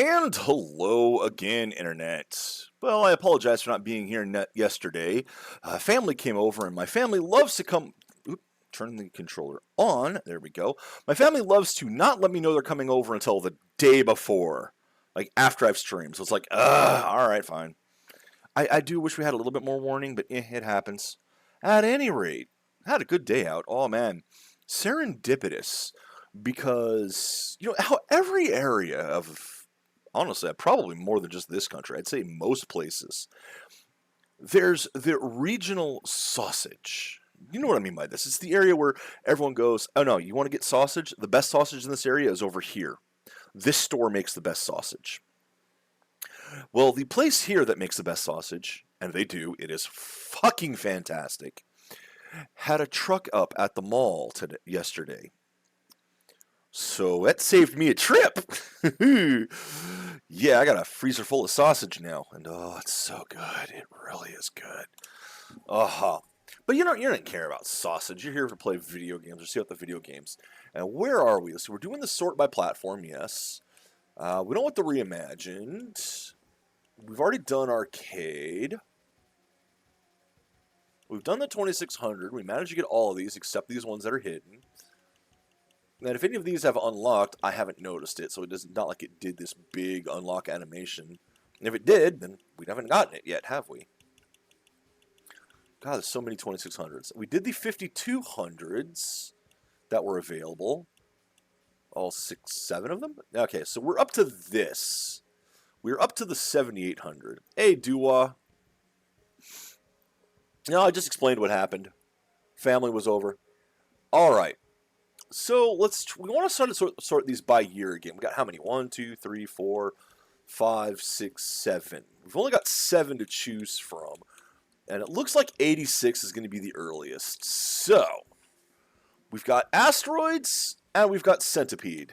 And hello again, Internet. Well, I apologize for not being here yesterday. Family came over, and my family loves to come. Oop, turn the controller on. There we go. My family loves to not let me know they're coming over until the day before, like after I've streamed. So it's like, all right, fine. I do wish we had a little bit more warning, but it happens. At any rate, I had a good day out. Oh man, serendipitous, because how every area of honestly, probably more than just this country, I'd say most places, there's the regional sausage. You know what I mean by this? It's the area where everyone goes, oh no, you want to get sausage? The best sausage in this area is over here. This store makes the best sausage. Well, the place here that makes the best sausage, and they do, it is fucking fantastic, had a truck up at the mall yesterday. So that saved me a trip. Yeah, I got a freezer full of sausage now, and oh, it's so good. It really is good. But you don't care about sausage. You're here to play video games or see out the video games. And where are we? So we're doing the sort by platform, yes. We don't want the reimagined. We've already done arcade. We've done the 2600. We managed to get all of these except these ones that are hidden. And if any of these have unlocked, I haven't noticed it, so it does not like it did this big unlock animation. And if it did, then we haven't gotten it yet, have we? God, there's so many 2600s. We did the 5200s that were available. All 7 of them? Okay, so we're up to this. We're up to the 7800. Hey, Dua. No, I just explained what happened. Family was over. All right. So we want to start to sort these by year again. We got how many? 1, 2, 3, 4, 5, 6, 7. We've only got 7 to choose from. And it looks like 86 is going to be the earliest. So, we've got asteroids and we've got centipede.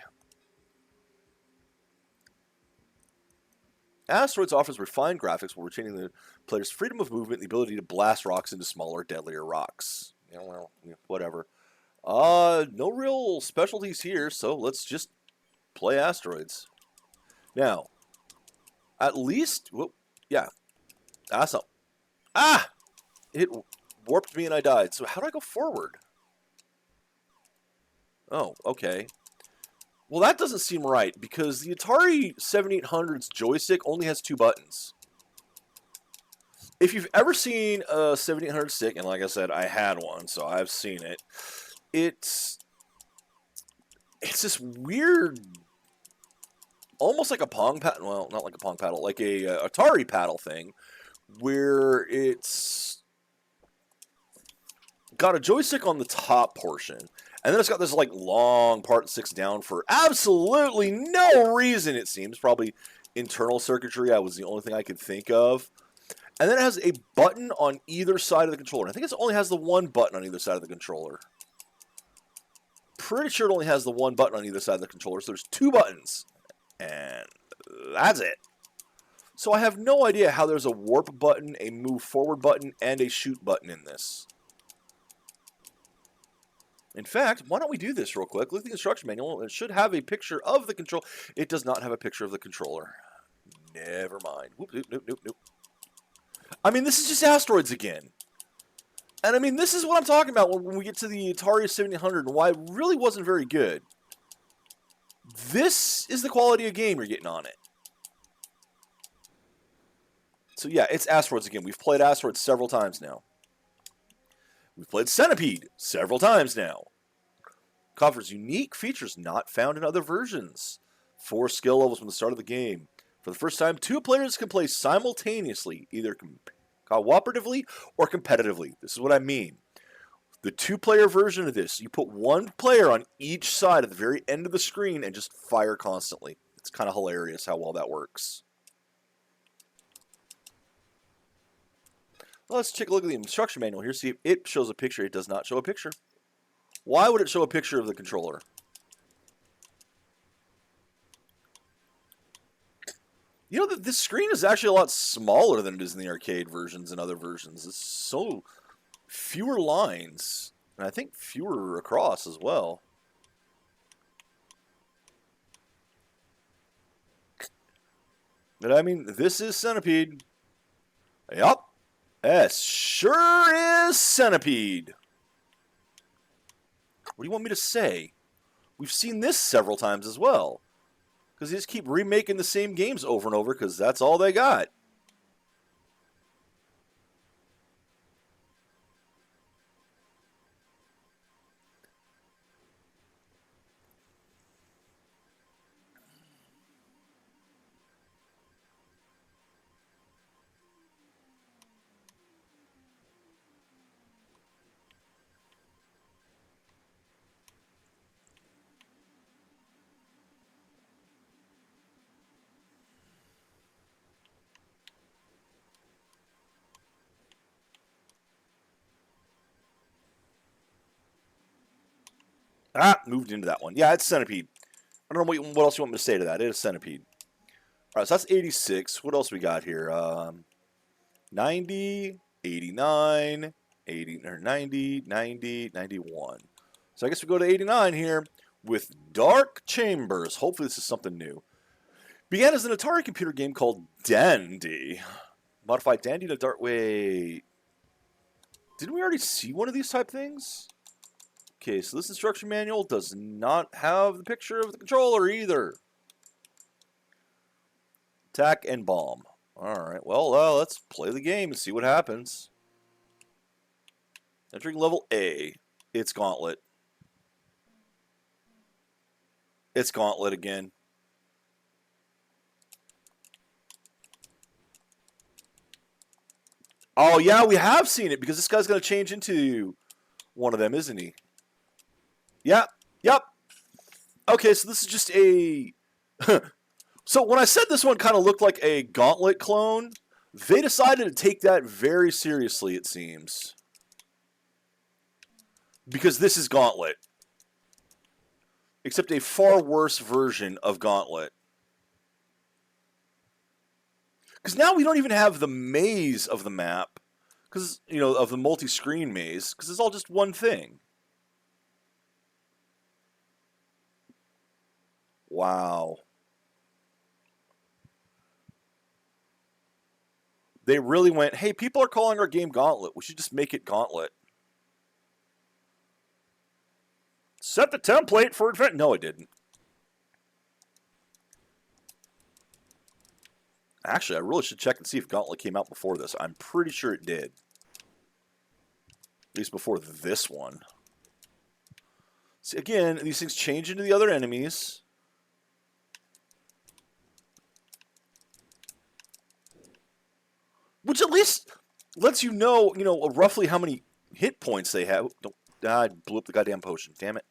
Asteroids offers refined graphics while retaining the player's freedom of movement and the ability to blast rocks into smaller, deadlier rocks. Well, whatever. No real specialties here, so let's just play asteroids. Now, at least, yeah, awesome. It warped me and I died. So how do I go forward? Oh, okay. Well, that doesn't seem right, because the Atari 7800's joystick only has 2 buttons. If you've ever seen a 7800 stick, and like I said, I had one, so I've seen it, it's this weird, almost like a Pong paddle, well, not like a Pong paddle, like a Atari paddle thing, where it's got a joystick on the top portion, and then it's got this like long part that sticks down for absolutely no reason, it seems. Probably internal circuitry, I was the only thing I could think of. And then it has a button on either side of the controller. I think it only has the one button on either side of the controller. Pretty sure it only has the one button on either side of the controller, so there's 2 buttons. And that's it. So I have no idea how there's a warp button, a move forward button, and a shoot button in this. In fact, why don't we do this real quick? Look at the instruction manual. It should have a picture of the control. It does not have a picture of the controller. Never mind. Whoop, nope. I mean, this is just asteroids again. And I mean, this is what I'm talking about when we get to the Atari 7800 and why it really wasn't very good. This is the quality of game you're getting on it. So yeah, it's asteroids again. We've played asteroids several times now. We've played Centipede several times now. It offers unique features not found in other versions. 4 skill levels from the start of the game. For the first time, 2 players can play simultaneously, either cooperatively or competitively. This is what I mean. The 2-player version of this, you put 1 player on each side at the very end of the screen and just fire constantly. It's kind of hilarious how well that works. Let's take a look at the instruction manual here, see if it shows a picture. It does not show a picture. Why would it show a picture of the controller? You know, this screen is actually a lot smaller than it is in the arcade versions and other versions. It's so fewer lines, and I think fewer across as well. But I mean, this is Centipede. Yup. Yes, sure is Centipede. What do you want me to say? We've seen this several times as well. Because they just keep remaking the same games over and over because that's all they got. Ah, moved into that one. Yeah, it's Centipede. I don't know what else you want me to say to that. It is Centipede. All right, so that's 86. What else we got here? 90, 89, 80, or 90, 90, 91. So I guess we go to 89 here with Dark Chambers. Hopefully this is something new. Began as an Atari computer game called Dandy. Modified Dandy to Dark... Wait. Didn't we already see one of these type things? Okay, so this instruction manual does not have the picture of the controller either. Attack and bomb. Alright, well, let's play the game and see what happens. Entering level A. It's Gauntlet. It's Gauntlet again. Oh, yeah, we have seen it because this guy's going to change into one of them, isn't he? Yep. Yep. Okay, so this is just a... So when I said this one kind of looked like a Gauntlet clone, they decided to take that very seriously, it seems. Because this is Gauntlet. Except a far worse version of Gauntlet. Because now we don't even have the maze of the map. Because, you know, of the multi-screen maze. Because it's all just one thing. Wow. They really went, hey, people are calling our game Gauntlet. We should just make it Gauntlet. Set the template for advent. No, it didn't. Actually, I really should check and see if Gauntlet came out before this. I'm pretty sure it did. At least before this one. See, again, these things change into the other enemies. Which at least lets you know, roughly how many hit points they have. Don't, I blew up the goddamn potion. Damn it.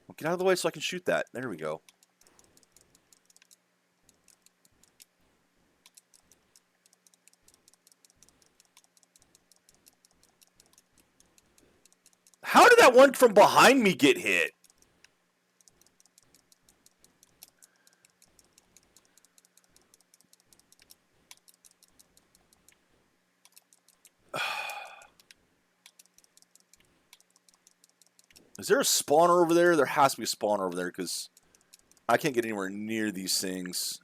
Well, get out of the way so I can shoot that. There we go. How did that one from behind me get hit? Is there a spawner over there? There has to be a spawner over there because I can't get anywhere near these things.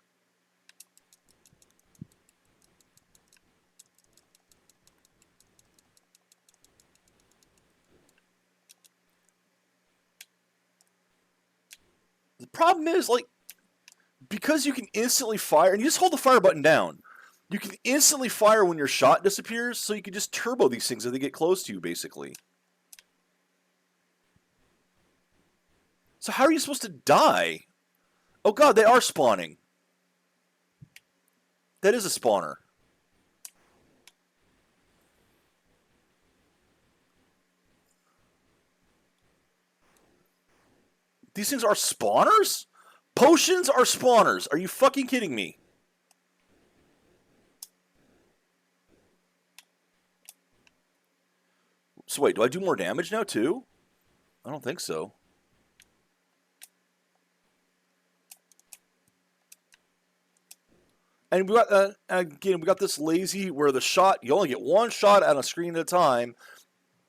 The problem is, like, because you can instantly fire, and you just hold the fire button down, you can instantly fire when your shot disappears, so you can just turbo these things as they get close to you, basically. So how are you supposed to die? Oh god, they are spawning. That is a spawner. These things are spawners? Potions are spawners. Are you fucking kidding me? So wait, do I do more damage now too? I don't think so. And we got again, we got this lazy where the shot, you only get one shot on a screen at a time,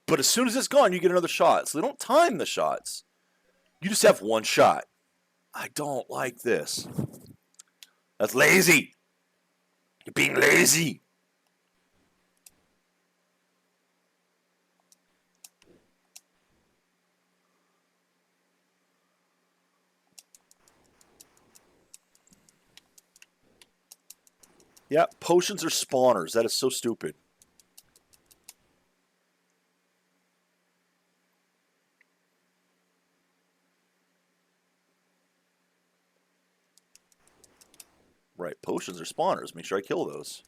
but as soon as it's gone, you get another shot. So they don't time the shots. You just have one shot. I don't like this. That's lazy. You're being lazy. Yeah, potions are spawners. That is so stupid. Right, potions are spawners. Make sure I kill those.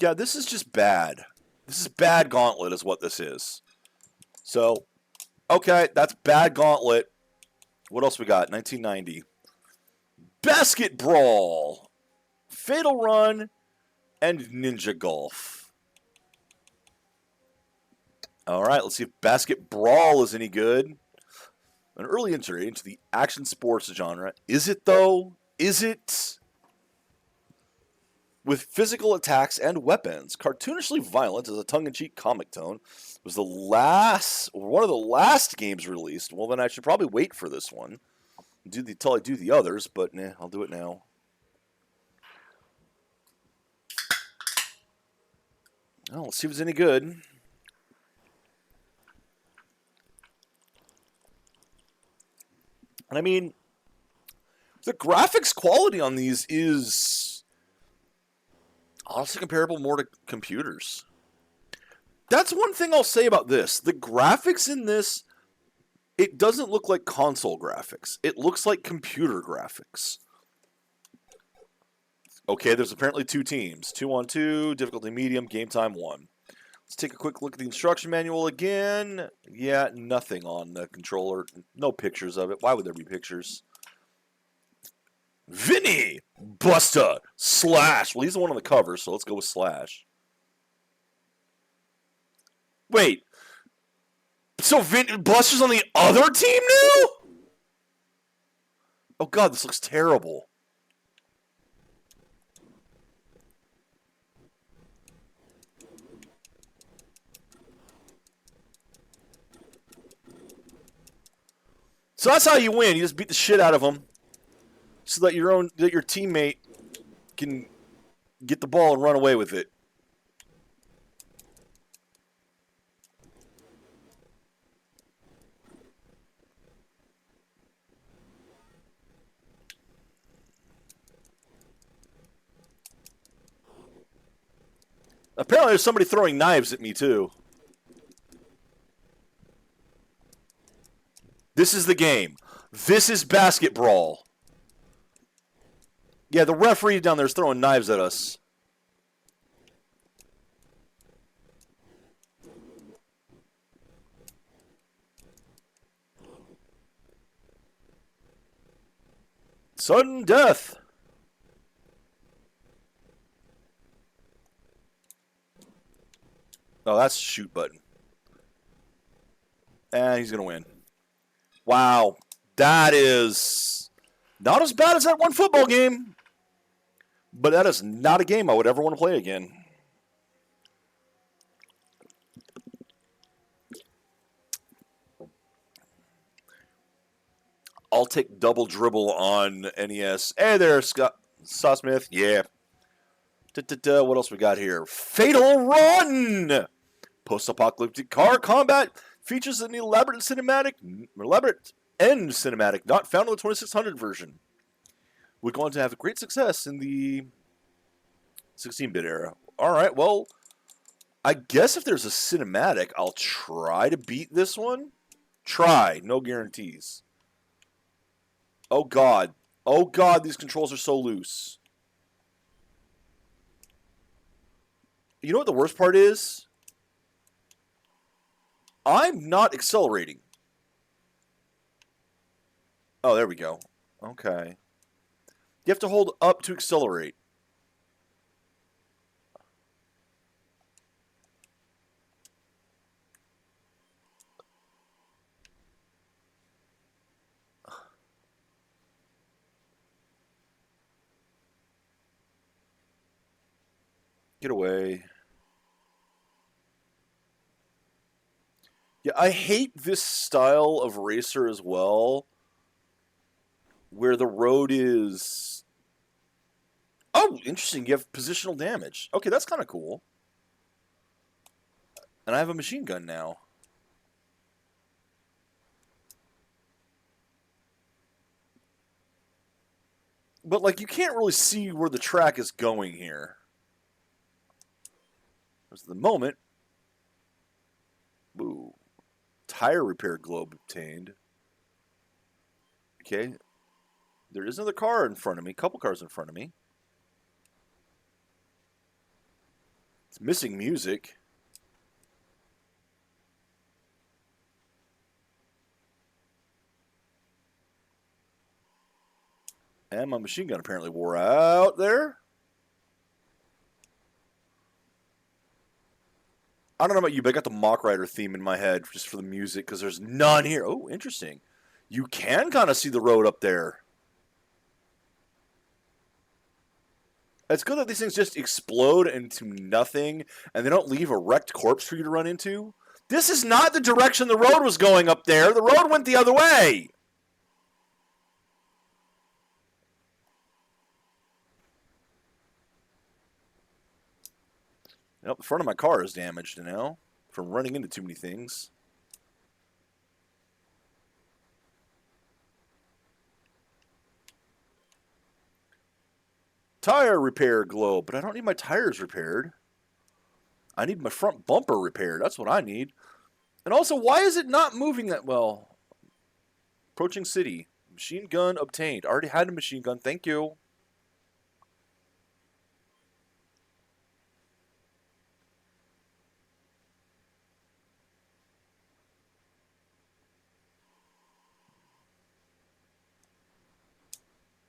Yeah, this is just bad. This is bad gauntlet is what this is. So, okay, that's bad gauntlet. What else we got? 1990. Basket Brawl, Fatal Run, and Ninja Golf. All right, let's see if Basket Brawl is any good. An early entry into the action sports genre. Is it, though? Is it? With physical attacks and weapons, cartoonishly violent as a tongue-in-cheek comic tone, was one of the last games released. Well, then I should probably wait for this one, till I do the others. But nah, I'll do it now. Oh, let's see if it's any good. And I mean, the graphics quality on these is honestly comparable more to computers. That's one thing I'll say about this. The graphics in this, it doesn't look like console graphics. It looks like computer graphics. Okay, there's apparently two teams. 2-on-2, difficulty medium, game time 1. Let's take a quick look at the instruction manual again. Yeah, nothing on the controller. No pictures of it. Why would there be pictures? Vinny! Busta! Slash! Well, he's the one on the cover, so let's go with Slash. Wait. So Buster's on the other team now? Oh god, this looks terrible. So that's how you win. You just beat the shit out of them, so that your teammate can get the ball and run away with it. Apparently, there's somebody throwing knives at me too. This is the game. This is Basket Brawl. Yeah, the referee down there is throwing knives at us. Sudden death. Oh, that's shoot button. And he's going to win. Wow. That is not as bad as that one football game. But that is not a game I would ever want to play again. I'll take double dribble on NES. Hey there, Scott Smith. Yeah. What else we got here? Fatal Run! Post-apocalyptic car combat features an elaborate end cinematic not found in the 2600 version. We're going to have great success in the 16-bit era. All right, well, I guess if there's a cinematic, I'll try to beat this one. Try, no guarantees. Oh god. Oh god, these controls are so loose. You know what the worst part is? I'm not accelerating. Oh, there we go. Okay. You have to hold up to accelerate. Get away. Yeah, I hate this style of racer as well, where the road is. Oh, interesting. You have positional damage. Okay, that's kind of cool. And I have a machine gun now. But, like, you can't really see where the track is going here. There's the moment. Ooh. Tire repair globe obtained. Okay. There is another car in front of me. A couple cars in front of me. It's missing music. And my machine gun apparently wore out there. I don't know about you, but I got the Mach Rider theme in my head just for the music because there's none here. Oh, interesting. You can kind of see the road up there. It's good that these things just explode into nothing and they don't leave a wrecked corpse for you to run into. This is not the direction the road was going up there. The road went the other way. Nope, the front of my car is damaged now from running into too many things. Tire repair globe, but I don't need my tires repaired. I need my front bumper repaired. That's what I need. And also, why is it not moving that well? Approaching city. Machine gun obtained. Already had a machine gun. Thank you.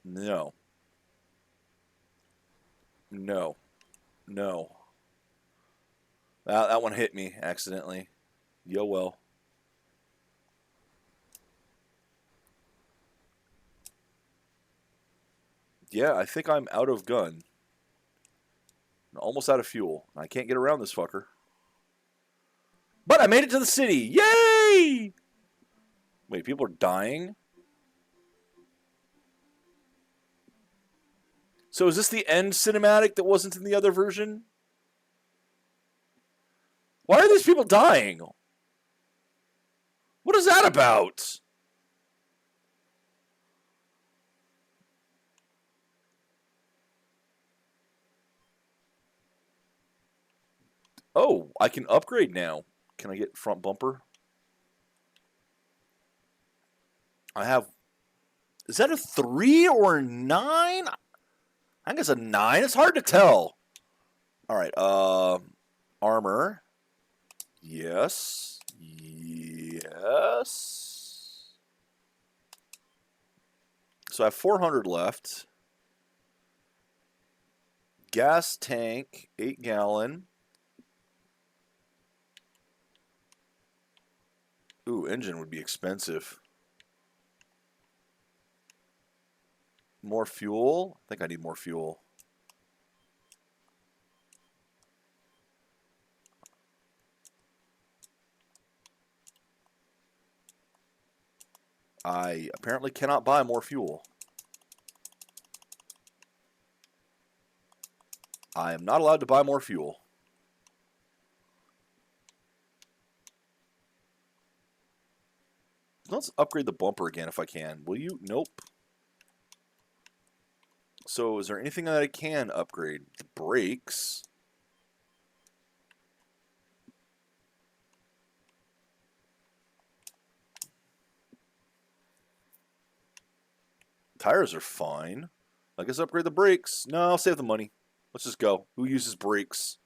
No. No. No. That one hit me accidentally. Yo, well. Yeah, I think I'm out of gun. Almost out of fuel. I can't get around this fucker. But I made it to the city. Yay! Wait, people are dying? So is this the end cinematic that wasn't in the other version? Why are these people dying? What is that about? Oh, I can upgrade now. Can I get front bumper? I have... Is that a 3 or a 9? I think it's a 9. It's hard to tell. All right. Armor. Yes. Yes. So I have 400 left. Gas tank, 8 gallon. Ooh, engine would be expensive. More fuel? I think I need more fuel. I apparently cannot buy more fuel. I am not allowed to buy more fuel. Let's upgrade the bumper again if I can. Will you? Nope. So is there anything that I can upgrade? The brakes. Tires are fine. I guess upgrade the brakes. No, I'll save the money. Let's just go. Who uses brakes?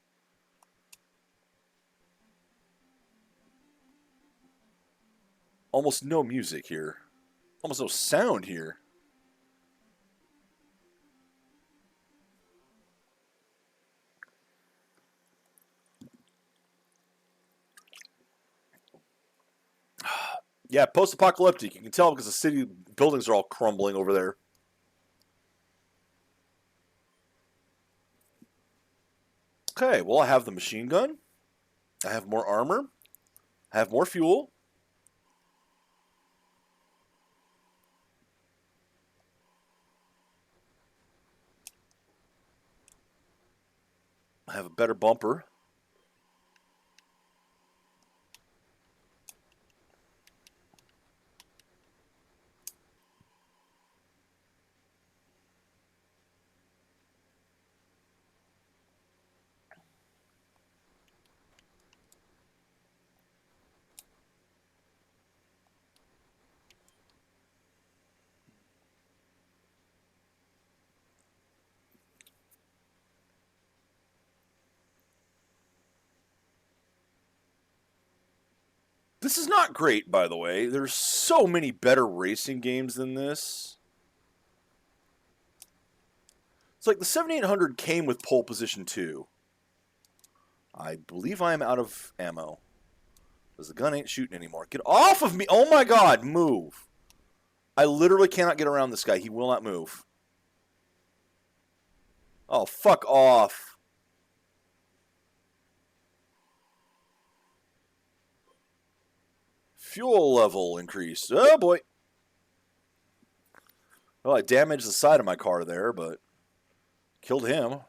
Almost no music here. Almost no sound here. Yeah, post-apocalyptic. You can tell because the city buildings are all crumbling over there. Okay, well, I have the machine gun. I have more armor. I have more fuel. I have a better bumper. This is not great, by the way. There's so many better racing games than this. It's like the 7800 came with pole position 2. I believe I am out of ammo. Because the gun ain't shooting anymore. Get off of me! Oh my god, move! I literally cannot get around this guy. He will not move. Oh, fuck off. Fuel level increased. Oh boy. Well, I damaged the side of my car there, but killed him.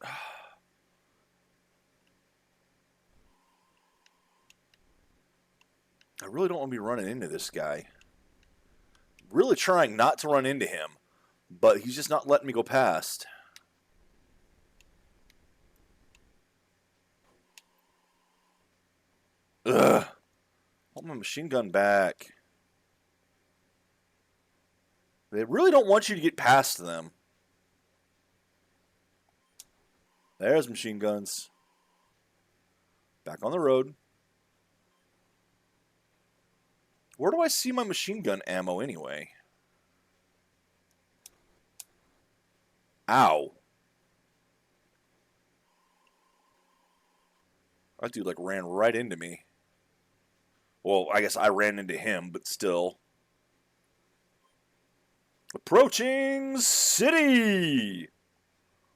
I really don't want to be running into this guy. Really trying not to run into him, but he's just not letting me go past. Ugh. I want my machine gun back. They really don't want you to get past them. There's machine guns. Back on the road. Where do I see my machine gun ammo anyway? Ow. That dude like ran right into me. Well, I guess I ran into him, but still. Approaching city!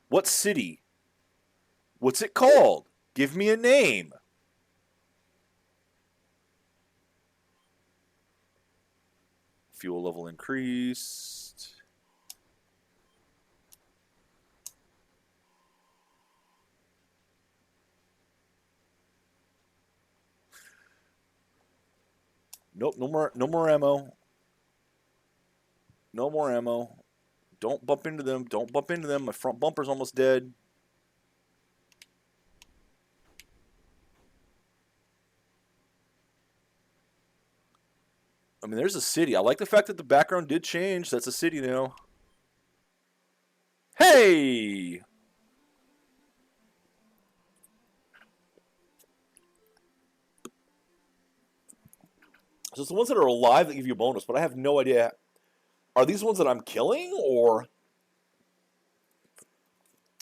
What city? What's it called? Give me a name. Fuel level increased. Nope, no more ammo. No more ammo. Don't bump into them. Don't bump into them. My front bumper's almost dead. I mean, there's a city. I like the fact that the background did change. That's a city now. Hey! So it's the ones that are alive that give you a bonus, but I have no idea. Are these ones that I'm killing, or...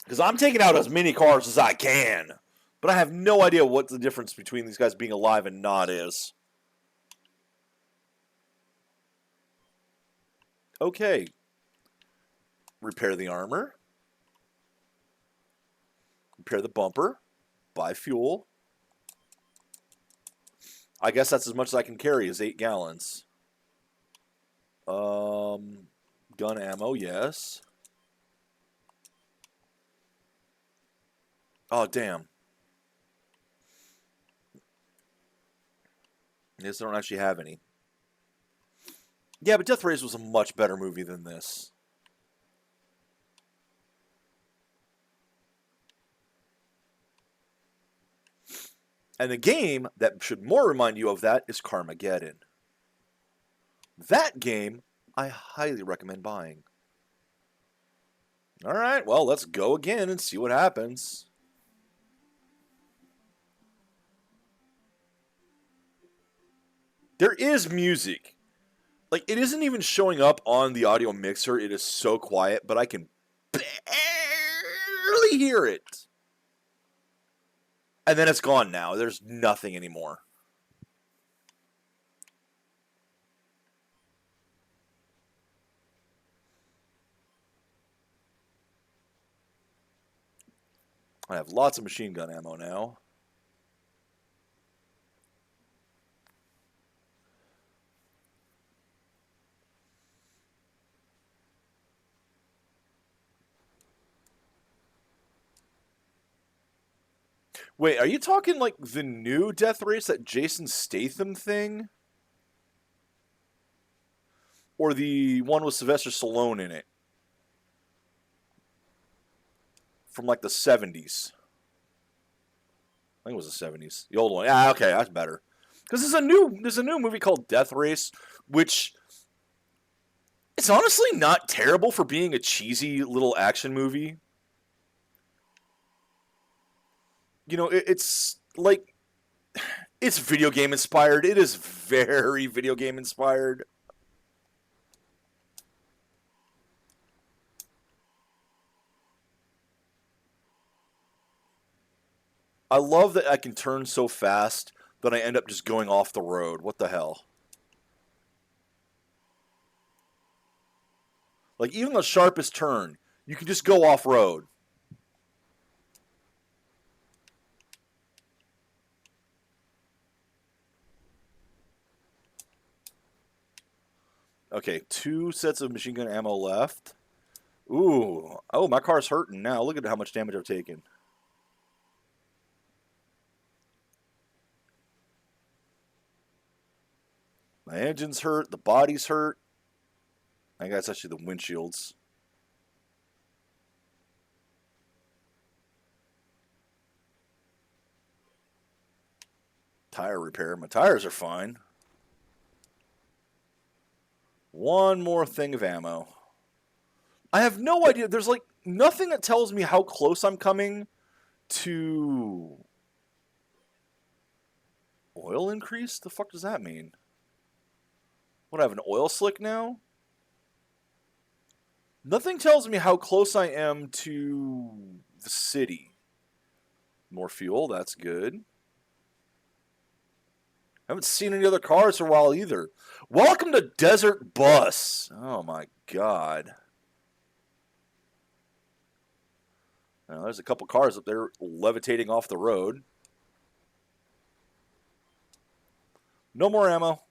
Because I'm taking out as many cars as I can. But I have no idea what the difference between these guys being alive and not is. Okay. Repair the armor. Repair the bumper. Buy fuel. I guess that's as much as I can carry is 8 gallons. Gun ammo, yes. Oh, damn. Yes, I don't actually have any. Yeah, but Death Race was a much better movie than this. And the game that should more remind you of that is Carmageddon. That game, I highly recommend buying. Alright, well, let's go again and see what happens. There is music. Like, it isn't even showing up on the audio mixer. It is so quiet, but I can barely hear it. And then it's gone now. There's nothing anymore. I have lots of machine gun ammo now. Wait, are you talking like the new Death Race, that Jason Statham thing? Or the one with Sylvester Stallone in it? From like the 70s. I think it was the 70s. The old one. Yeah, okay, that's better. Because there's a new movie called Death Race, which it's honestly not terrible for being a cheesy little action movie. You know, it's like it's video game inspired. It is very video game inspired. I love that I can turn so fast that I end up just going off the road. What the hell? Like even the sharpest turn, you can just go off road. Okay, 2 sets of machine gun ammo left. Ooh. Oh, my car's hurting now. Look at how much damage I've taken. My engine's hurt. The body's hurt. I think that's actually the windshields. Tire repair. My tires are fine. One more thing of ammo. I have no idea. There's like nothing that tells me how close I'm coming to oil increase. The fuck does that mean? What, I have an oil slick now? Nothing tells me how close I am to the city. More fuel, that's good. Haven't seen any other cars for a while either. Welcome to Desert Bus. Oh my god. Now, there's a couple cars up there levitating off the road. No more ammo.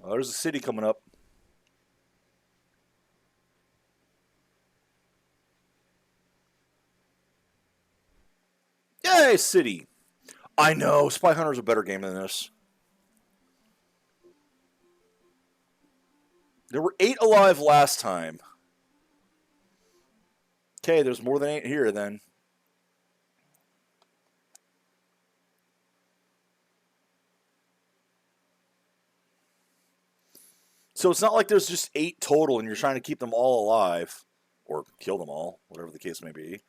Oh, there's a city coming up. Yay, city. I know, Spy Hunter's a better game than this. There were 8 alive last time. Okay, there's more than 8 here then. So it's not like there's just 8 total and you're trying to keep them all alive. Or kill them all, whatever the case may be.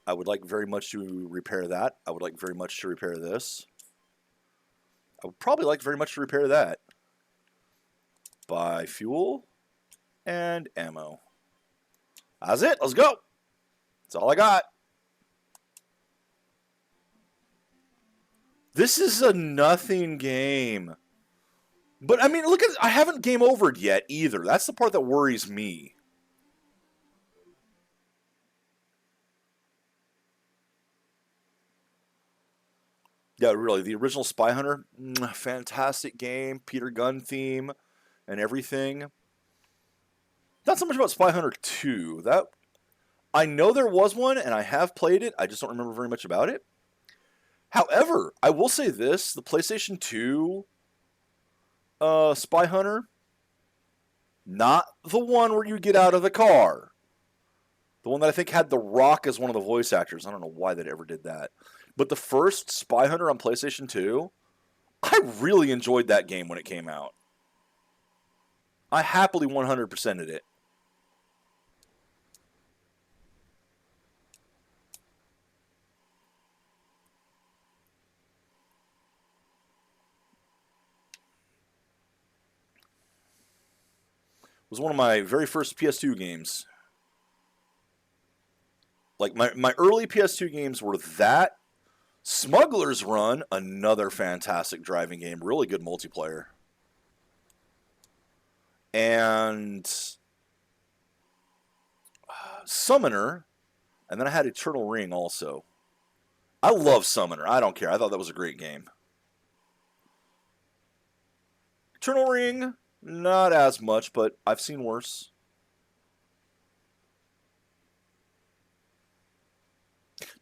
I would like very much to repair that. I would like very much to repair this. I would probably like very much to repair that. Buy fuel and ammo. That's it. Let's go. That's all I got. This is a nothing game. But, I mean, look at... I haven't game overed yet, either. That's the part that worries me. Yeah, really. The original Spy Hunter, fantastic game. Peter Gunn theme and everything. Not so much about Spy Hunter 2. That... I know there was one, and I have played it. I just don't remember very much about it. However, I will say this. The PlayStation 2... Spy Hunter, not the one where you get out of the car. The one that I think had The Rock as one of the voice actors. I don't know why they ever did that. But the first Spy Hunter on PlayStation 2, I really enjoyed that game when it came out. I happily 100%ed it. was one of my very first PS2 games. Like my early PS2 games were that. Smuggler's Run, another fantastic driving game, really good multiplayer. And Summoner, and then I had Eternal Ring also. I love Summoner. I don't care. I thought that was a great game. Eternal Ring, not as much, but I've seen worse.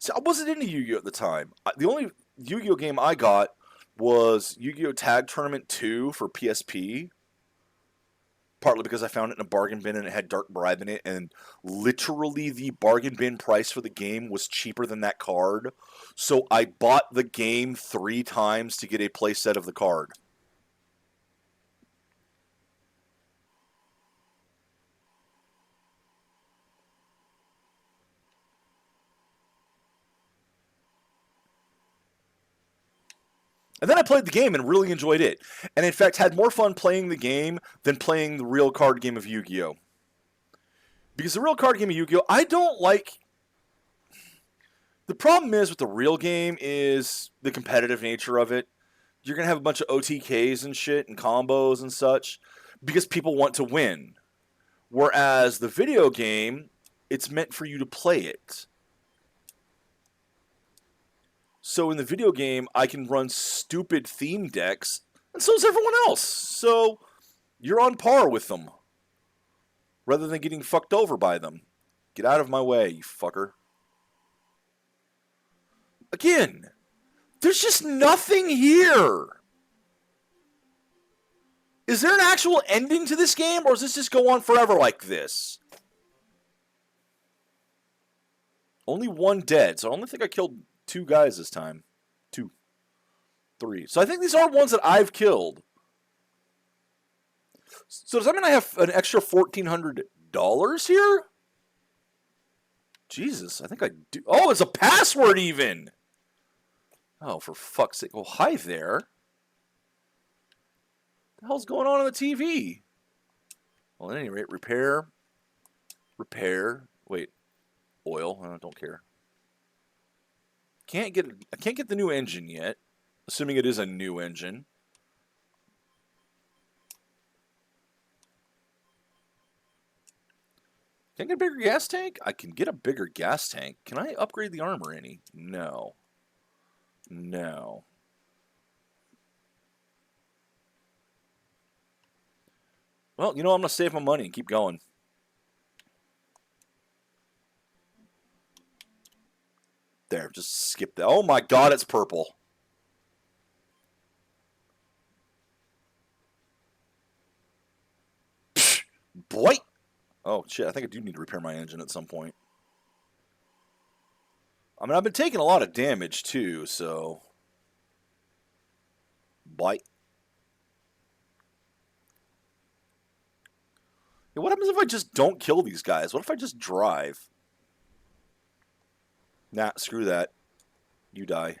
See, I wasn't into Yu-Gi-Oh at the time. The only Yu-Gi-Oh game I got was Yu-Gi-Oh Tag Tournament 2 for PSP. Partly because I found it in a bargain bin and it had Dark Bribe in it, and literally the bargain bin price for the game was cheaper than that card. So I bought the game 3 times to get a playset of the card. And then I played the game and really enjoyed it. And in fact, had more fun playing the game than playing the real card game of Yu-Gi-Oh! Because the real card game of Yu-Gi-Oh! I don't like... The problem is with the real game is the competitive nature of it. You're going to have a bunch of OTKs and shit and combos and such because people want to win. Whereas the video game, it's meant for you to play it. So in the video game, I can run stupid theme decks, and so is everyone else. So you're on par with them, rather than getting fucked over by them. Get out of my way, you fucker. Again, there's just nothing here. Is there an actual ending to this game, or does this just go on forever like this? Only one dead, so I only think I killed 2 guys this time. 2. 3. So I think these are ones that I've killed. So does that mean I have an extra $1,400 here? Jesus, I think I do. Oh, it's a password even! Oh, for fuck's sake. Oh, hi there. What the hell's going on the TV? Well, at any rate, repair. Wait, oil. I don't care. I can't get the new engine yet, assuming it is a new engine. Can I get a bigger gas tank? I can get a bigger gas tank. Can I upgrade the armor any? No. No. Well, you know, I'm going to save my money and keep going. There, just skip that. Oh my god, it's purple. Psh, boy! Oh shit, I think I do need to repair my engine at some point. I mean, I've been taking a lot of damage too, so... Bite. Yeah, what happens if I just don't kill these guys? What if I just drive? Nah, screw that. You die.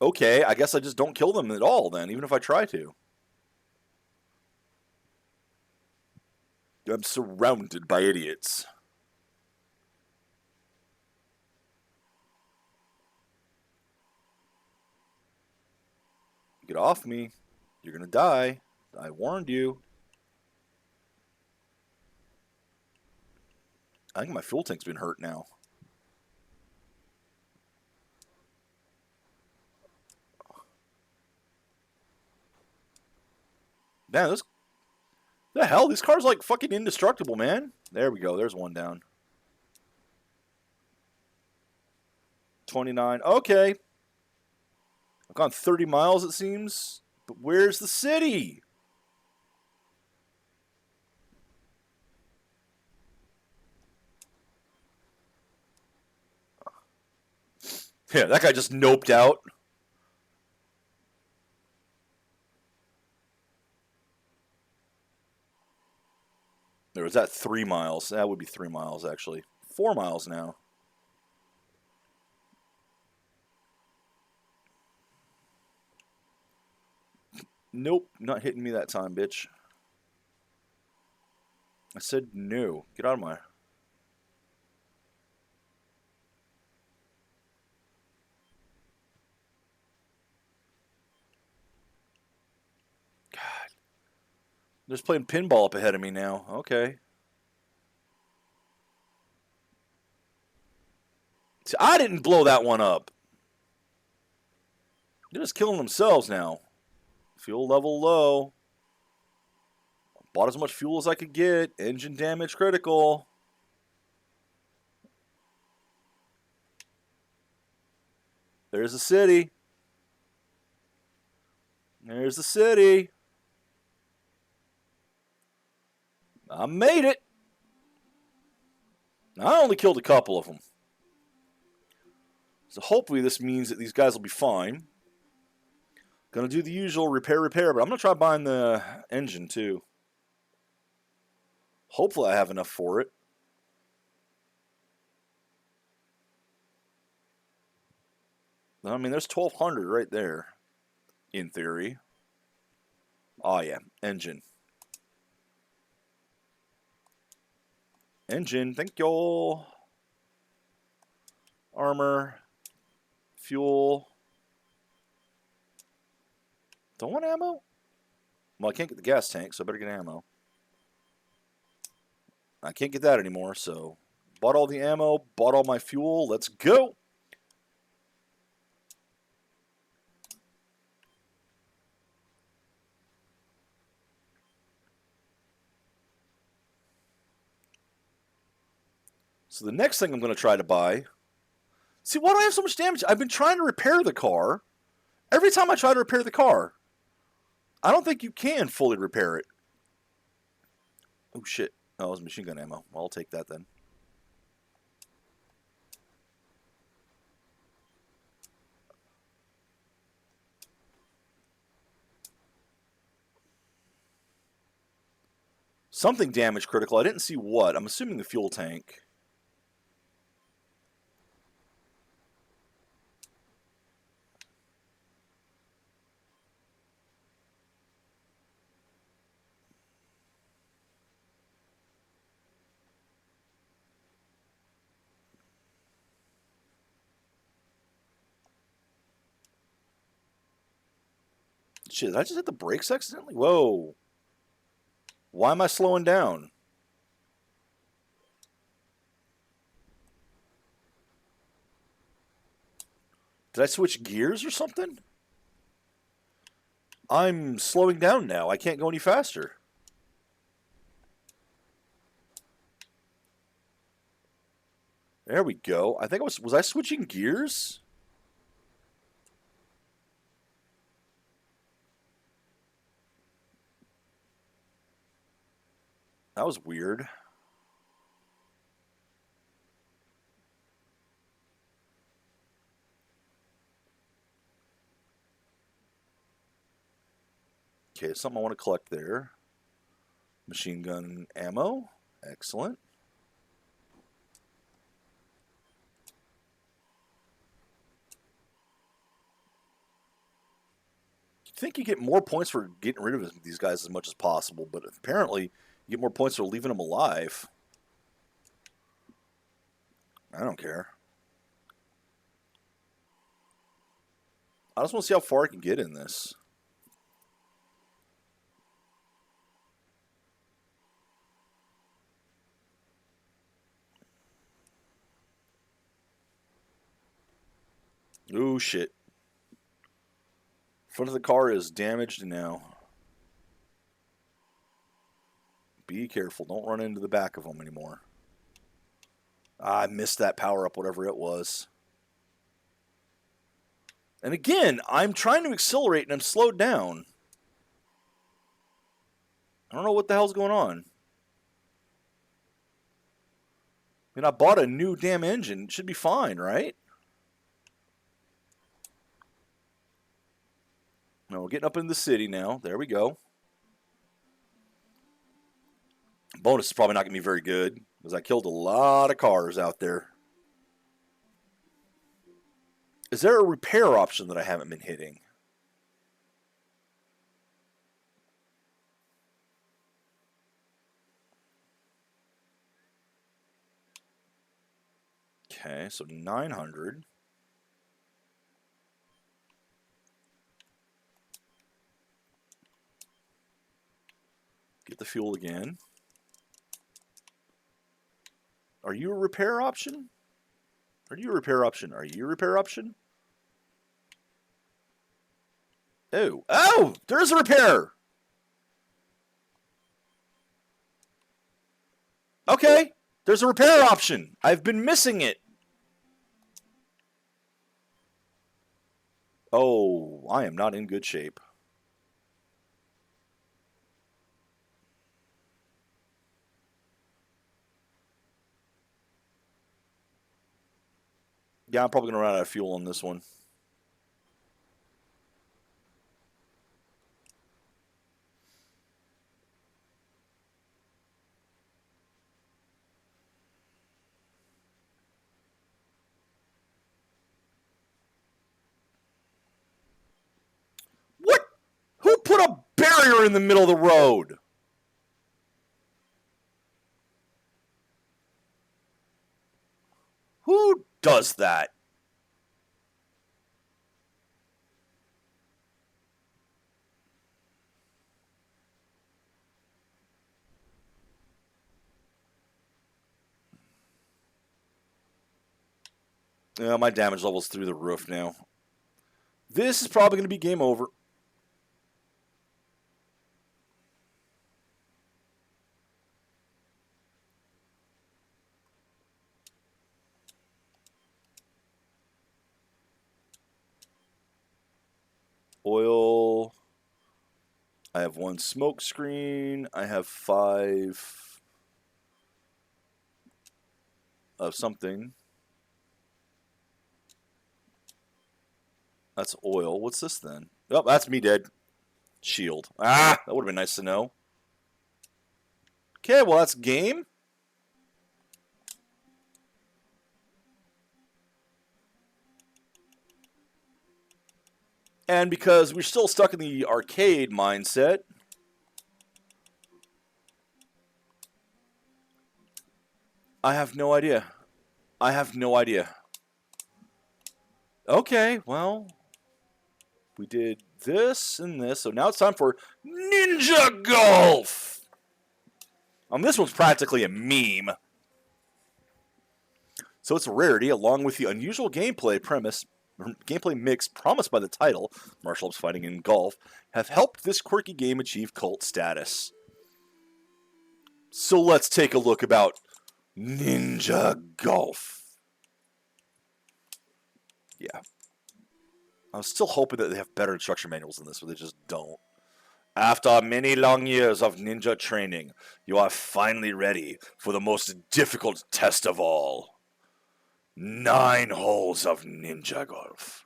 Okay, I guess I just don't kill them at all then, even if I try to. I'm surrounded by idiots. Get off me. You're gonna die. I warned you. I think my fuel tank's been hurt now. Man, this... The hell? This car's like fucking indestructible, man. There we go. There's one down. 29. Okay. I've gone 30 miles, it seems. But where's the city? Yeah, that guy just noped out. There was that 3 miles. That would be 3 miles, actually. 4 miles now. Nope, not hitting me that time, bitch. I said no. Get out of my... God. They're just playing pinball up ahead of me now. Okay. See, I didn't blow that one up. They're just killing themselves now. Fuel level low. Bought as much fuel as I could get. Engine damage critical. There's the city. There's the city. I made it. I only killed a couple of them. So hopefully this means that these guys will be fine. Gonna do the usual repair, but I'm gonna try buying the engine too. Hopefully I have enough for it. I mean, there's 1,200 right there, in theory. Oh yeah, engine. Engine, thank you. Armor. Fuel. Don't want ammo? Well, I can't get the gas tank, so I better get ammo. I can't get that anymore, so... Bought all the ammo, bought all my fuel, let's go! So the next thing I'm going to try to buy... See, why do I have so much damage? I've been trying to repair the car. Every time I try to repair the car, I don't think you can fully repair it. Oh, shit. Oh, it was machine gun ammo. Well, I'll take that then. Something damage critical. I didn't see what. I'm assuming the fuel tank. Shit, did I just hit the brakes accidentally? Whoa. Why am I slowing down? Did I switch gears or something? I'm slowing down now. I can't go any faster. There we go. I think was I switching gears? That was weird. Okay, something I want to collect there. Machine gun ammo. Excellent. You'd think you get more points for getting rid of these guys as much as possible, but apparently you get more points for leaving them alive. I don't care. I just want to see how far I can get in this. Ooh, shit. Front of the car is damaged now. Be careful. Don't run into the back of them anymore. I missed that power up, whatever it was. And again, I'm trying to accelerate and I'm slowed down. I don't know what the hell's going on. I mean, I bought a new damn engine. It should be fine, right? No, we're getting up in the city now. There we go. Bonus is probably not going to be very good because I killed a lot of cars out there. Is there a repair option that I haven't been hitting? Okay, so 900. Get the fuel again. Are you a repair option? Are you a repair option? Are you a repair option? Oh, oh, there's a repair. Okay, there's a repair option. I've been missing it. Oh, I am not in good shape. Yeah, I'm probably going to run out of fuel on this one. What? Who put a barrier in the middle of the road? Who does that? Yeah, my damage level's through the roof now. This is probably going to be game over. Oil. I have 1 smoke screen. I have 5 of something. That's oil. What's this then? Oh, that's me dead. Shield. Ah, that would have been nice to know. Okay, well, that's game. And because we're still stuck in the arcade mindset, I have no idea. I have no idea. Okay, well, we did this and this, so now it's time for Ninja Golf! This one's practically a meme. So it's a rarity, along with the unusual gameplay mix promised by the title, martial arts fighting in golf, have helped this quirky game achieve cult status. So let's take a look about Ninja Golf. Yeah. I was still hoping that they have better instruction manuals than this, but they just don't. After many long years of ninja training, you are finally ready for the most difficult test of all. 9 holes of Ninja Golf.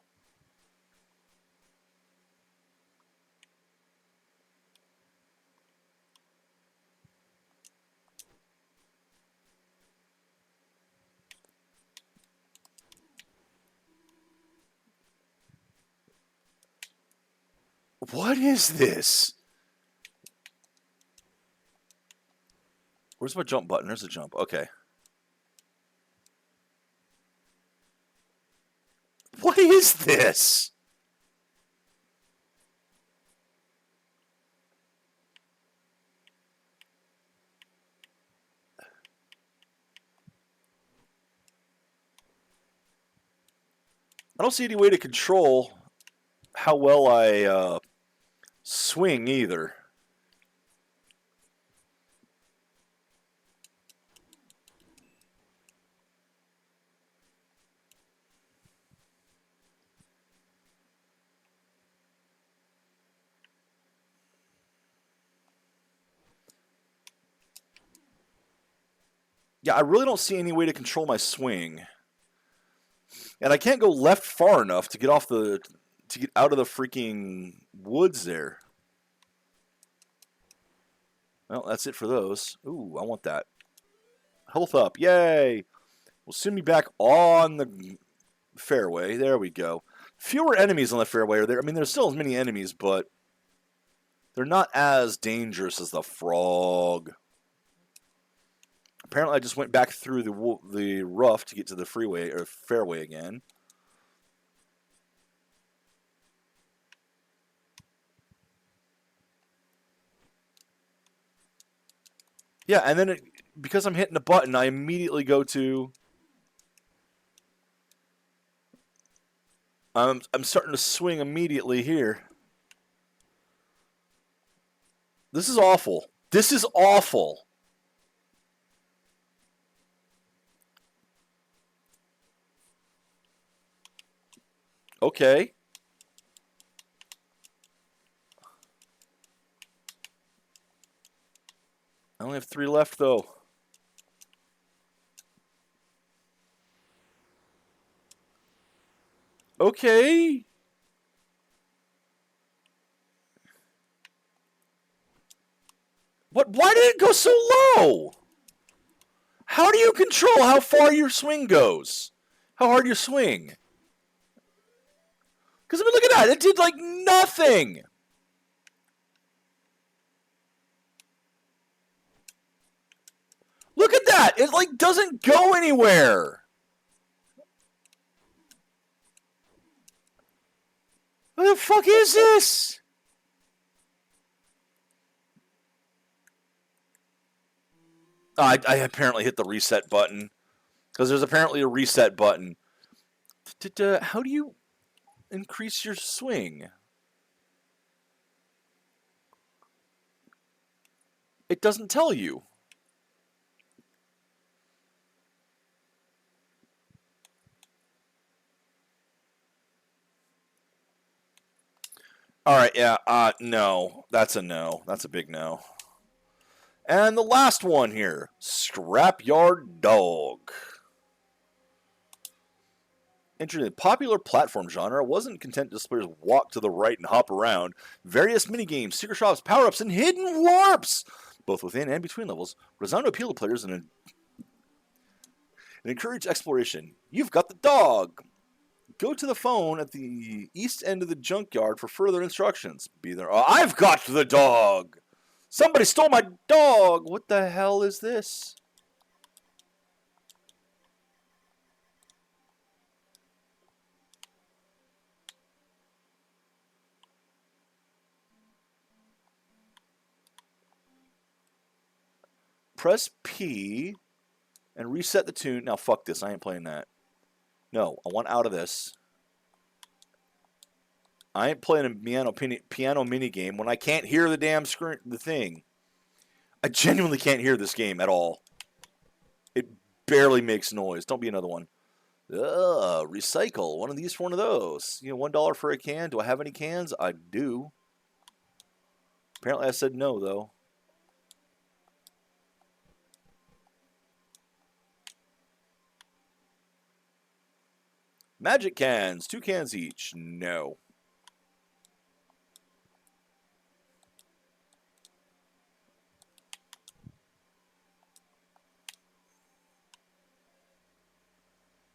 What is this? Where's my jump button? There's a jump. Okay. What is this? I don't see any way to control how well I swing either. Yeah, I really don't see any way to control my swing. And I can't go left far enough to get out of the freaking woods there. Well, that's it for those. Ooh, I want that. Health up. Yay! We'll soon be back on the fairway. There we go. Fewer enemies on the fairway are there. I mean, there's still as many enemies, but they're not as dangerous as the frog. Apparently, I just went back through the rough to get to the freeway or fairway again. Yeah, and then because I'm hitting a button, I immediately go to. I'm starting to swing immediately here. This is awful. This is awful. Okay. I only have 3 left, though. Okay. What? Why did it go so low? How do you control how far your swing goes? How hard you swing? Because I mean, look at that. It did like nothing. Look at that. It like doesn't go anywhere. What the fuck is this? I apparently hit the reset button. Because there's apparently a reset button. How do you increase your swing? It doesn't tell you. All right, yeah, no. That's a no. That's a big no. And the last one here, Scrapyard Dog. Entering the popular platform genre, wasn't content to just players walk to the right and hop around. Various minigames, secret shops, power-ups, and hidden warps, both within and between levels, were designed to appeal to players and encourage exploration. You've got the dog. Go to the phone at the east end of the junkyard for further instructions. Be there. Oh, I've got the dog! Somebody stole my dog! What the hell is this? Press P and reset the tune. Now, fuck this. I ain't playing that. No, I want out of this. I ain't playing a piano mini game when I can't hear the damn screen, the thing. I genuinely can't hear this game at all. It barely makes noise. Don't be another one. Recycle. One of these for one of those. You know, $1 for a can. Do I have any cans? I do. Apparently I said no, though. Magic cans. 2 cans each. No.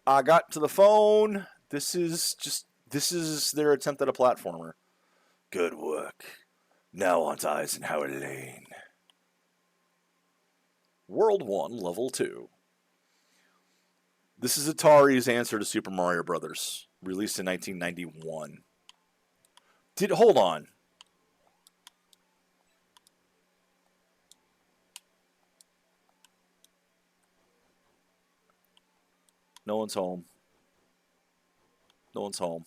I got to the phone. This is their attempt at a platformer. Good work. Now on to Eisenhower Lane. World 1, Level 2. This is Atari's answer to Super Mario Brothers, released in 1991. Hold on. No one's home. No one's home.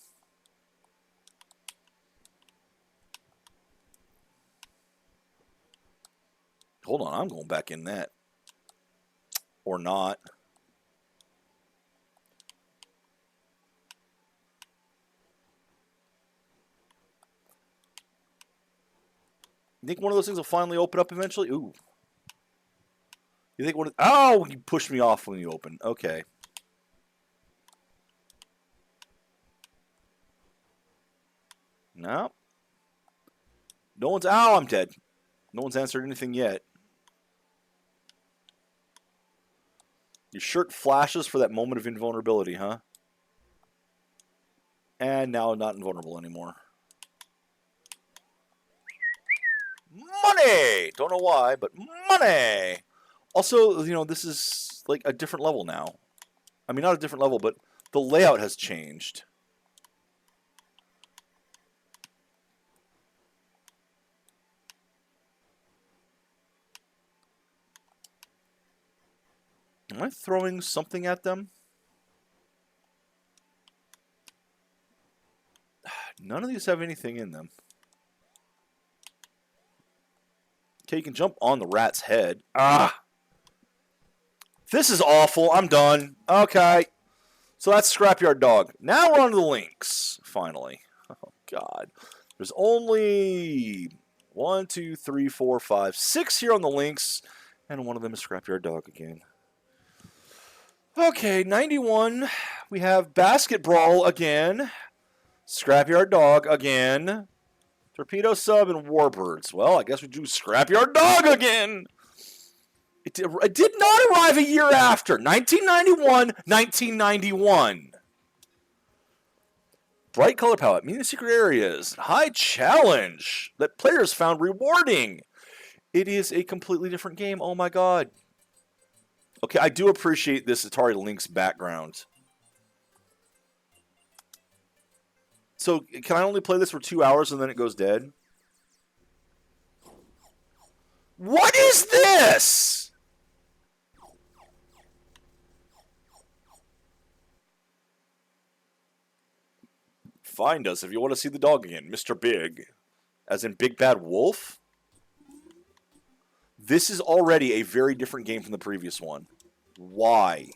Hold on, I'm going back in that. Or not. You think one of those things will finally open up eventually? Ooh. You think one of... Oh, you pushed me off when you opened. Okay. No. No one's... Oh, I'm dead. No one's answered anything yet. Your shirt flashes for that moment of invulnerability, huh? And now not invulnerable anymore. Money! Don't know why, but money! Also, you know, this is like a different level now. I mean, not a different level, but the layout has changed. Am I throwing something at them? None of these have anything in them. Okay, you can jump on the rat's head. Ah! This is awful. I'm done. Okay. So that's Scrapyard Dog. Now we're on to the links, finally. Oh, God. There's only 1, 2, 3, 4, 5, 6 here on the links, and one of them is Scrapyard Dog again. Okay, 91. We have Basket Brawl again. Scrapyard Dog again. Torpedo Sub and Warbirds. Well, I guess we do Scrapyard Dog again. It did not arrive a year after. 1991, 1991. Bright color palette, meaning secret areas, high challenge that players found rewarding. It is a completely different game. Oh my god. Okay, I do appreciate this Atari Lynx background. So, can I only play this for 2 hours and then it goes dead? What is this? Find us if you want to see the dog again, Mr. Big. As in Big Bad Wolf? This is already a very different game from the previous one. Why?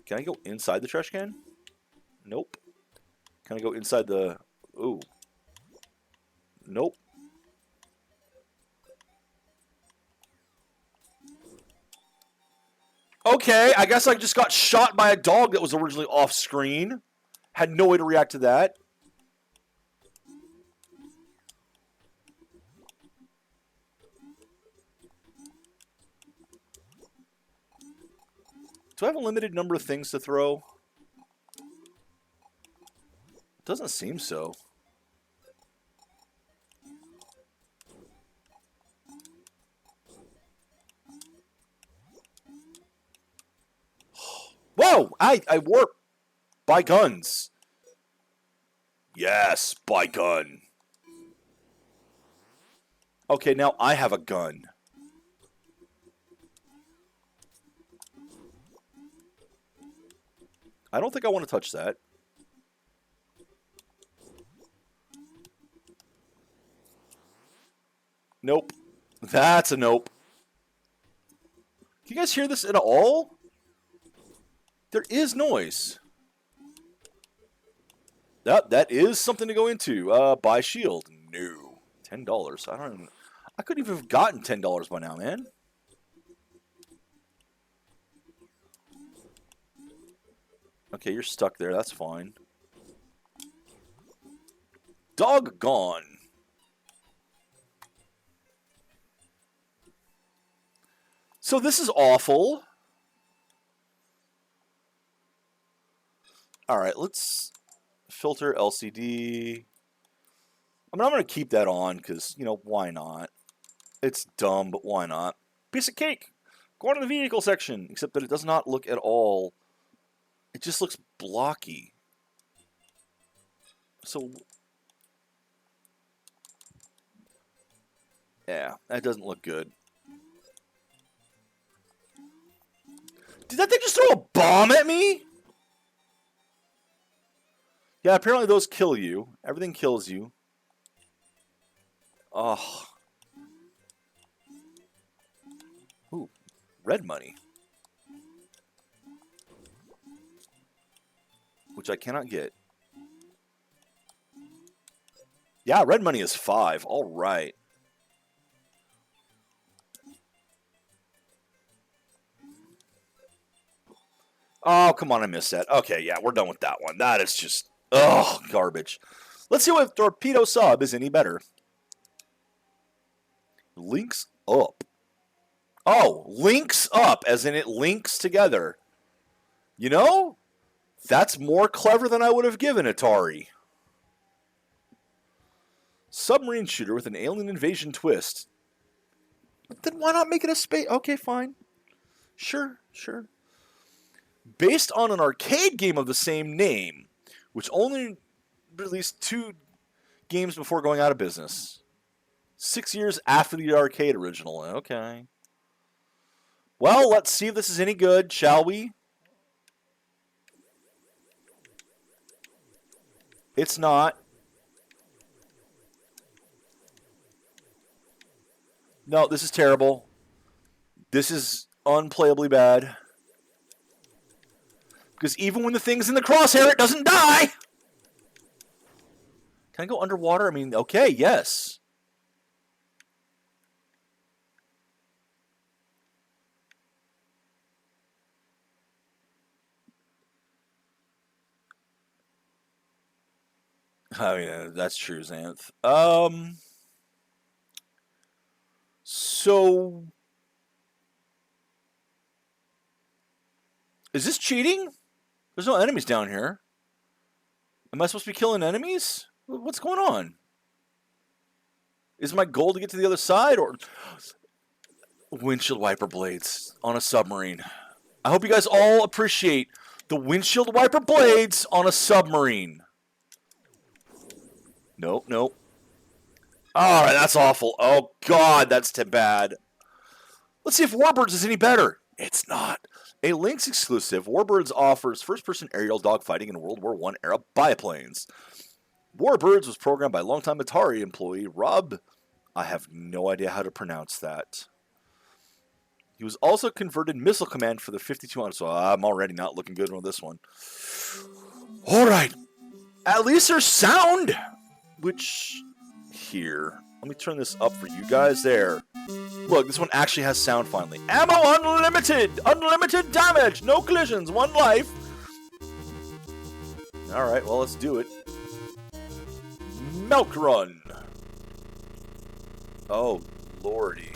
Can I go inside the trash can? Nope. Can I go inside the... Ooh. Nope. Okay, I guess I just got shot by a dog that was originally off screen. Had no way to react to that. Do I have a limited number of things to throw? Doesn't seem so. Whoa! I warp by guns. Yes, by gun. Okay, now I have a gun. I don't think I want to touch that. Nope. That's a nope. Can you guys hear this at all? There is noise. That is something to go into. Buy shield. No. $10. I don't even... I couldn't even have gotten $10 by now, man. Okay, you're stuck there. That's fine. Dog gone. So this is awful. All right, let's filter LCD. I mean, I'm going to keep that on because, you know, why not? It's dumb, but why not? Piece of cake. Go on to the vehicle section, except that it does not look at all. It just looks blocky. So, yeah, that doesn't look good. Did that thing just throw a bomb at me? Yeah, apparently those kill you. Everything kills you. Oh. Ooh, red money. Which I cannot get. Yeah, red money is 5. All right. Oh, come on, I missed that. Okay, yeah, we're done with that one. That is just, ugh, garbage. Let's see if Torpedo Sub is any better. Links up. Oh, links up, as in it links together. You know, that's more clever than I would have given Atari. Submarine shooter with an alien invasion twist. Then why not make it a space? Okay, fine. Sure, sure. Based on an arcade game of the same name, which only released 2 games before going out of business. 6 years after the arcade original. Okay. Well, let's see if this is any good, shall we? It's not. No, this is terrible. This is unplayably bad. Because even when the thing's in the crosshair, it doesn't die! Can I go underwater? I mean, okay, yes. I mean, that's true, Xanth. So... Is this cheating? There's no enemies down here. Am I supposed to be killing enemies? What's going on? Is my goal to get to the other side, or... Windshield wiper blades on a submarine. I hope you guys all appreciate the windshield wiper blades on a submarine. Nope, nope. Alright, that's awful. Oh, God, that's too bad. Let's see if Warbirds is any better. It's not. A Lynx exclusive, Warbirds offers first-person aerial dogfighting in World War I era biplanes. Warbirds was programmed by longtime Atari employee Rob. I have no idea how to pronounce that. He was also converted missile command for the 5200, so I'm already not looking good on this one. Alright. At least there's sound! Which, here. Let me turn this up for you guys there. Look, this one actually has sound finally. Ammo unlimited! Unlimited damage! No collisions, 1 life! Alright, well, let's do it. Milk Run! Oh, lordy.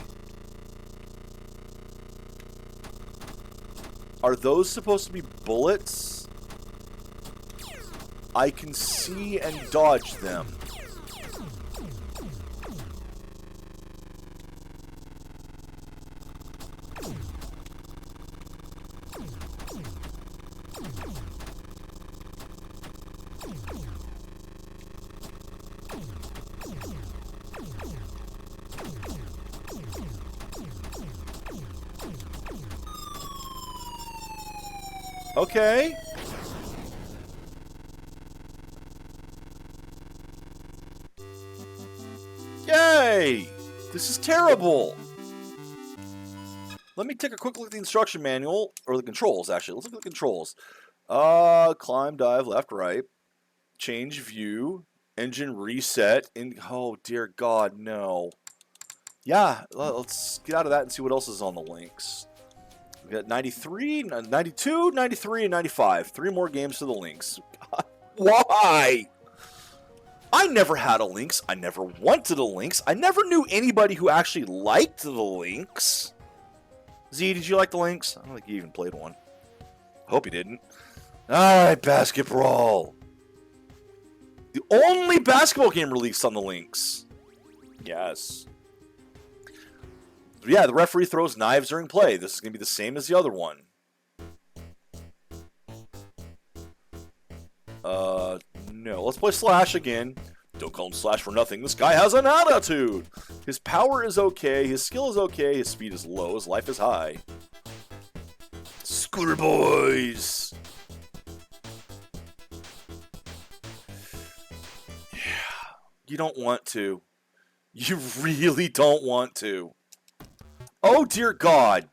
Are those supposed to be bullets? I can see and dodge them. Okay. Yay! This is terrible. Let me take a quick look at the instruction manual, or the controls, actually. Let's look at the controls. Climb, dive, left, right. Change view. Engine reset. Oh, dear God, no. Yeah, let's get out of that and see what else is on the links. We got 93, 92, 93, and 95. 3 more games to the links. God, why? I never had a Lynx. I never wanted a Lynx. I never knew anybody who actually liked the Lynx. Z, did you like the Lynx? I don't think you even played one. Hope you didn't. Alright, basketball. The only basketball game released on the Lynx. Yes. Yeah, the referee throws knives during play. This is going to be the same as the other one. No. Let's play Slash again. Don't call him Slash for nothing. This guy has an attitude. His power is okay. His skill is okay. His speed is low. His life is high. Scooter boys. Yeah. You don't want to. You really don't want to. Oh, dear God.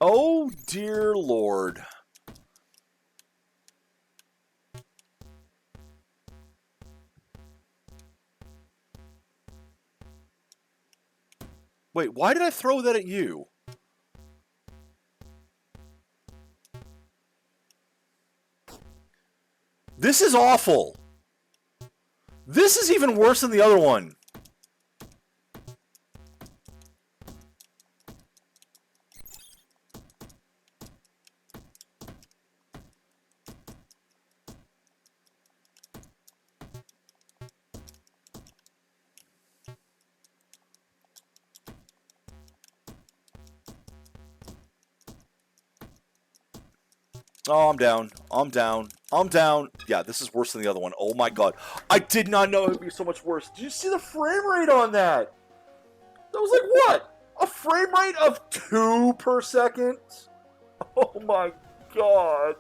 Oh, dear Lord. Wait, why did I throw that at you? This is awful. This is even worse than the other one. Oh, I'm down. I'm down. I'm down. Yeah, this is worse than the other one. Oh my god. I did not know it would be so much worse. Did you see the frame rate on that? That was like what? A frame rate of 2 per second? Oh my god.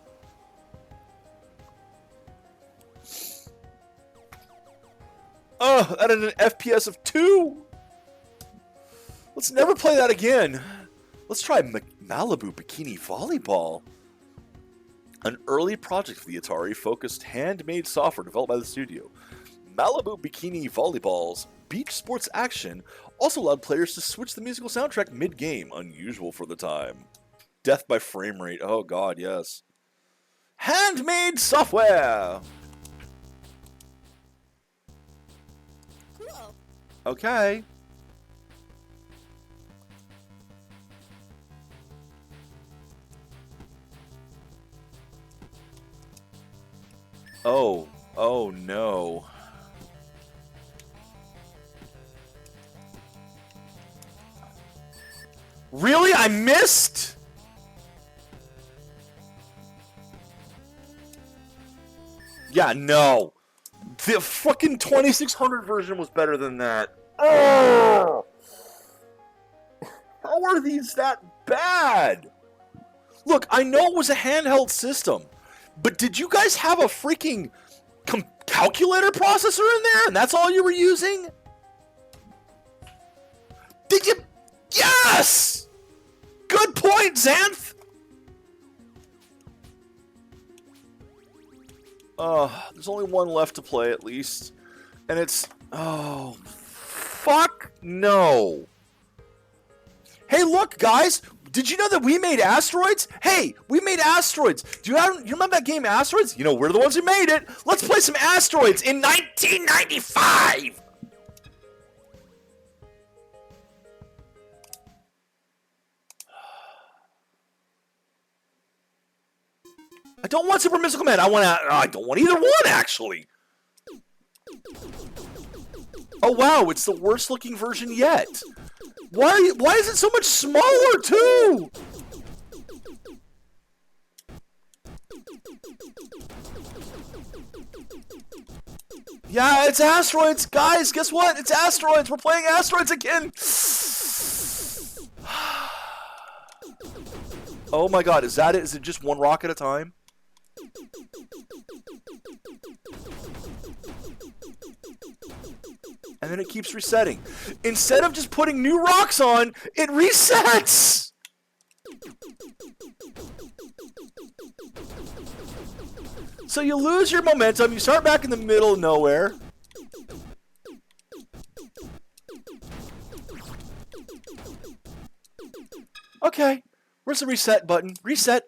That had an FPS of 2. Let's never play that again. Let's try Malibu Bikini Volleyball. An early project for the Atari focused handmade software developed by the studio. Malibu Bikini Volleyball's beach sports action also allowed players to switch the musical soundtrack mid-game, unusual for the time. Death by frame rate, oh god, yes. Handmade software! Cool. Okay. Oh no. Really? I missed? Yeah, no. The fucking 2600 version was better than that. Oh! How are these that bad? Look, I know it was a handheld system, but did you guys have a freaking calculator processor in there and that's all you were using? Did you? Yes! Good point, Xanth! There's only one left to play at least. And it's... Oh, fuck no. Hey, look, guys! Did you know that we made Asteroids? Hey, we made Asteroids. You remember that game Asteroids? You know, we're the ones who made it. Let's play some Asteroids in 1995! I don't want Super Mystical Man. I don't want either one, actually. Oh, wow. It's the worst looking version yet. Why is it so much smaller, too? Yeah, it's Asteroids. Guys, guess what? It's Asteroids. We're playing Asteroids again. Oh my god, is that it? Is it just one rock at a time? And then it keeps resetting. Instead of just putting new rocks on, it resets! So you lose your momentum, you start back in the middle of nowhere. Okay, where's the reset button? Reset.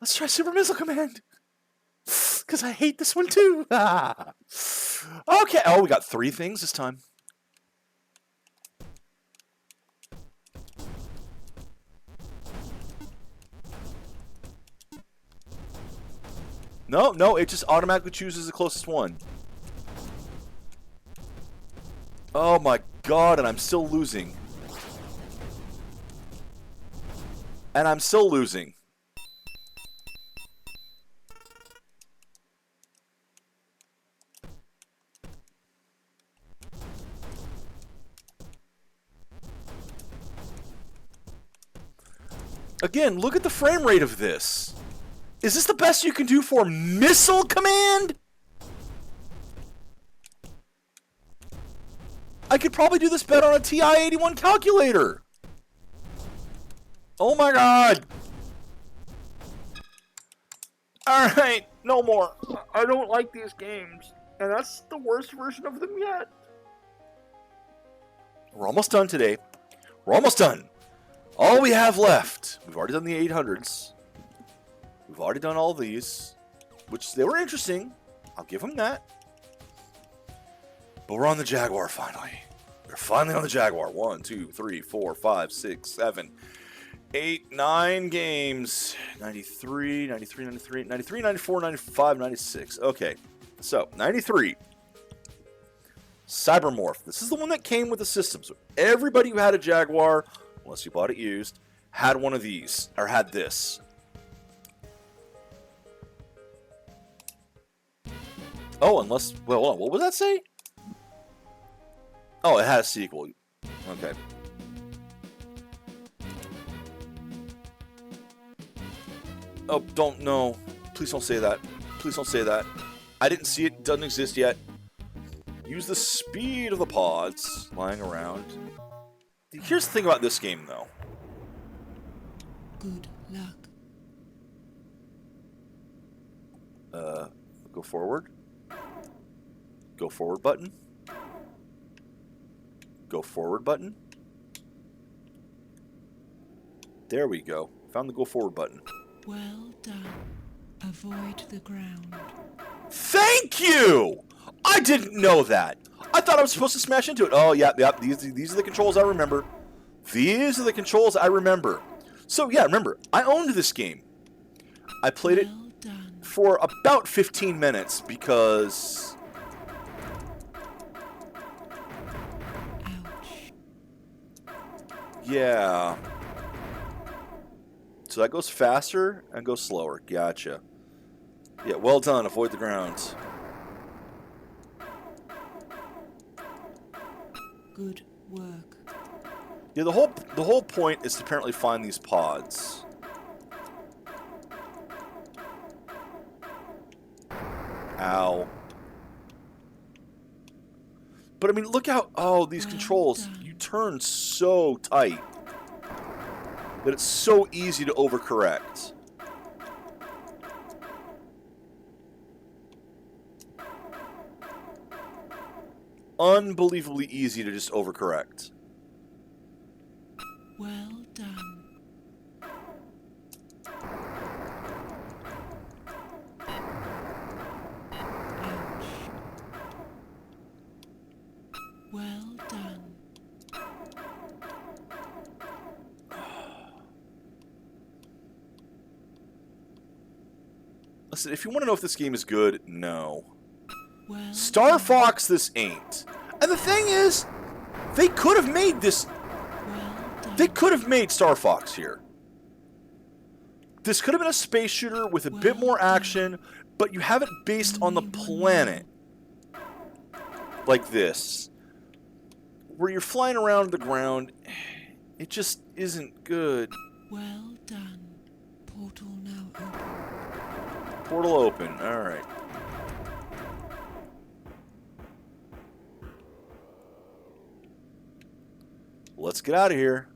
Let's try Super Missile Command. Because I hate this one too. Okay. Oh, we got 3 things this time. No, it just automatically chooses the closest one. Oh my god, and I'm still losing. And I'm still losing. Again, look at the frame rate of this. Is this the best you can do for Missile Command? I could probably do this better on a TI-81 calculator. Oh my god. Alright, no more. I don't like these games. And that's the worst version of them yet. We're almost done today. We're almost done. All we have left. We've already done the 800s. We've already done all these. Which, they were interesting. I'll give them that. But we're on the Jaguar finally. We're finally on the Jaguar. 1, 2, 3, 4, 5, 6, 7, 8, 9 games. 93, 93, 93, 93, 94, 95, 96. Okay, so 93. Cybermorph. This is the one that came with the system. So everybody who had a Jaguar, unless you bought it used, had one of these, or had this. Oh, unless, well, hold on, what would that say? Oh, it had a sequel. Okay. Oh, don't, no. Please don't say that. Please don't say that. I didn't see it. It doesn't exist yet. Use the speed of the pods lying around. Here's the thing about this game, though. Good luck. Go forward. Go forward button. Go forward button. There we go. Found the go forward button. Well done. Avoid the ground. Thank you! I didn't know that. I thought I was supposed to smash into it. Oh, yeah. These are the controls I remember. These are the controls I remember. So, yeah, remember, I owned this game. I played it for about 15 minutes because... Ouch. Yeah. So that goes faster and goes slower. Gotcha. Yeah, well done. Avoid the ground. Good work. Yeah, the whole point is to apparently find these pods. Ow. But I mean, look how these controls, you turn so tight that it's so easy to overcorrect. Unbelievably easy to just overcorrect. Well done. Ouch. Well done. Listen, if you want to know if this game is good, no. Well Star done. Fox, this ain't. And the thing is, they could have made this. Well done. They could have made Star Fox here. This could have been a space shooter with a bit more action, but you have it based on the planet. Like this. Where you're flying around the ground. It just isn't good. Well done. Portal now open. Portal open. Alright. Let's get out of here.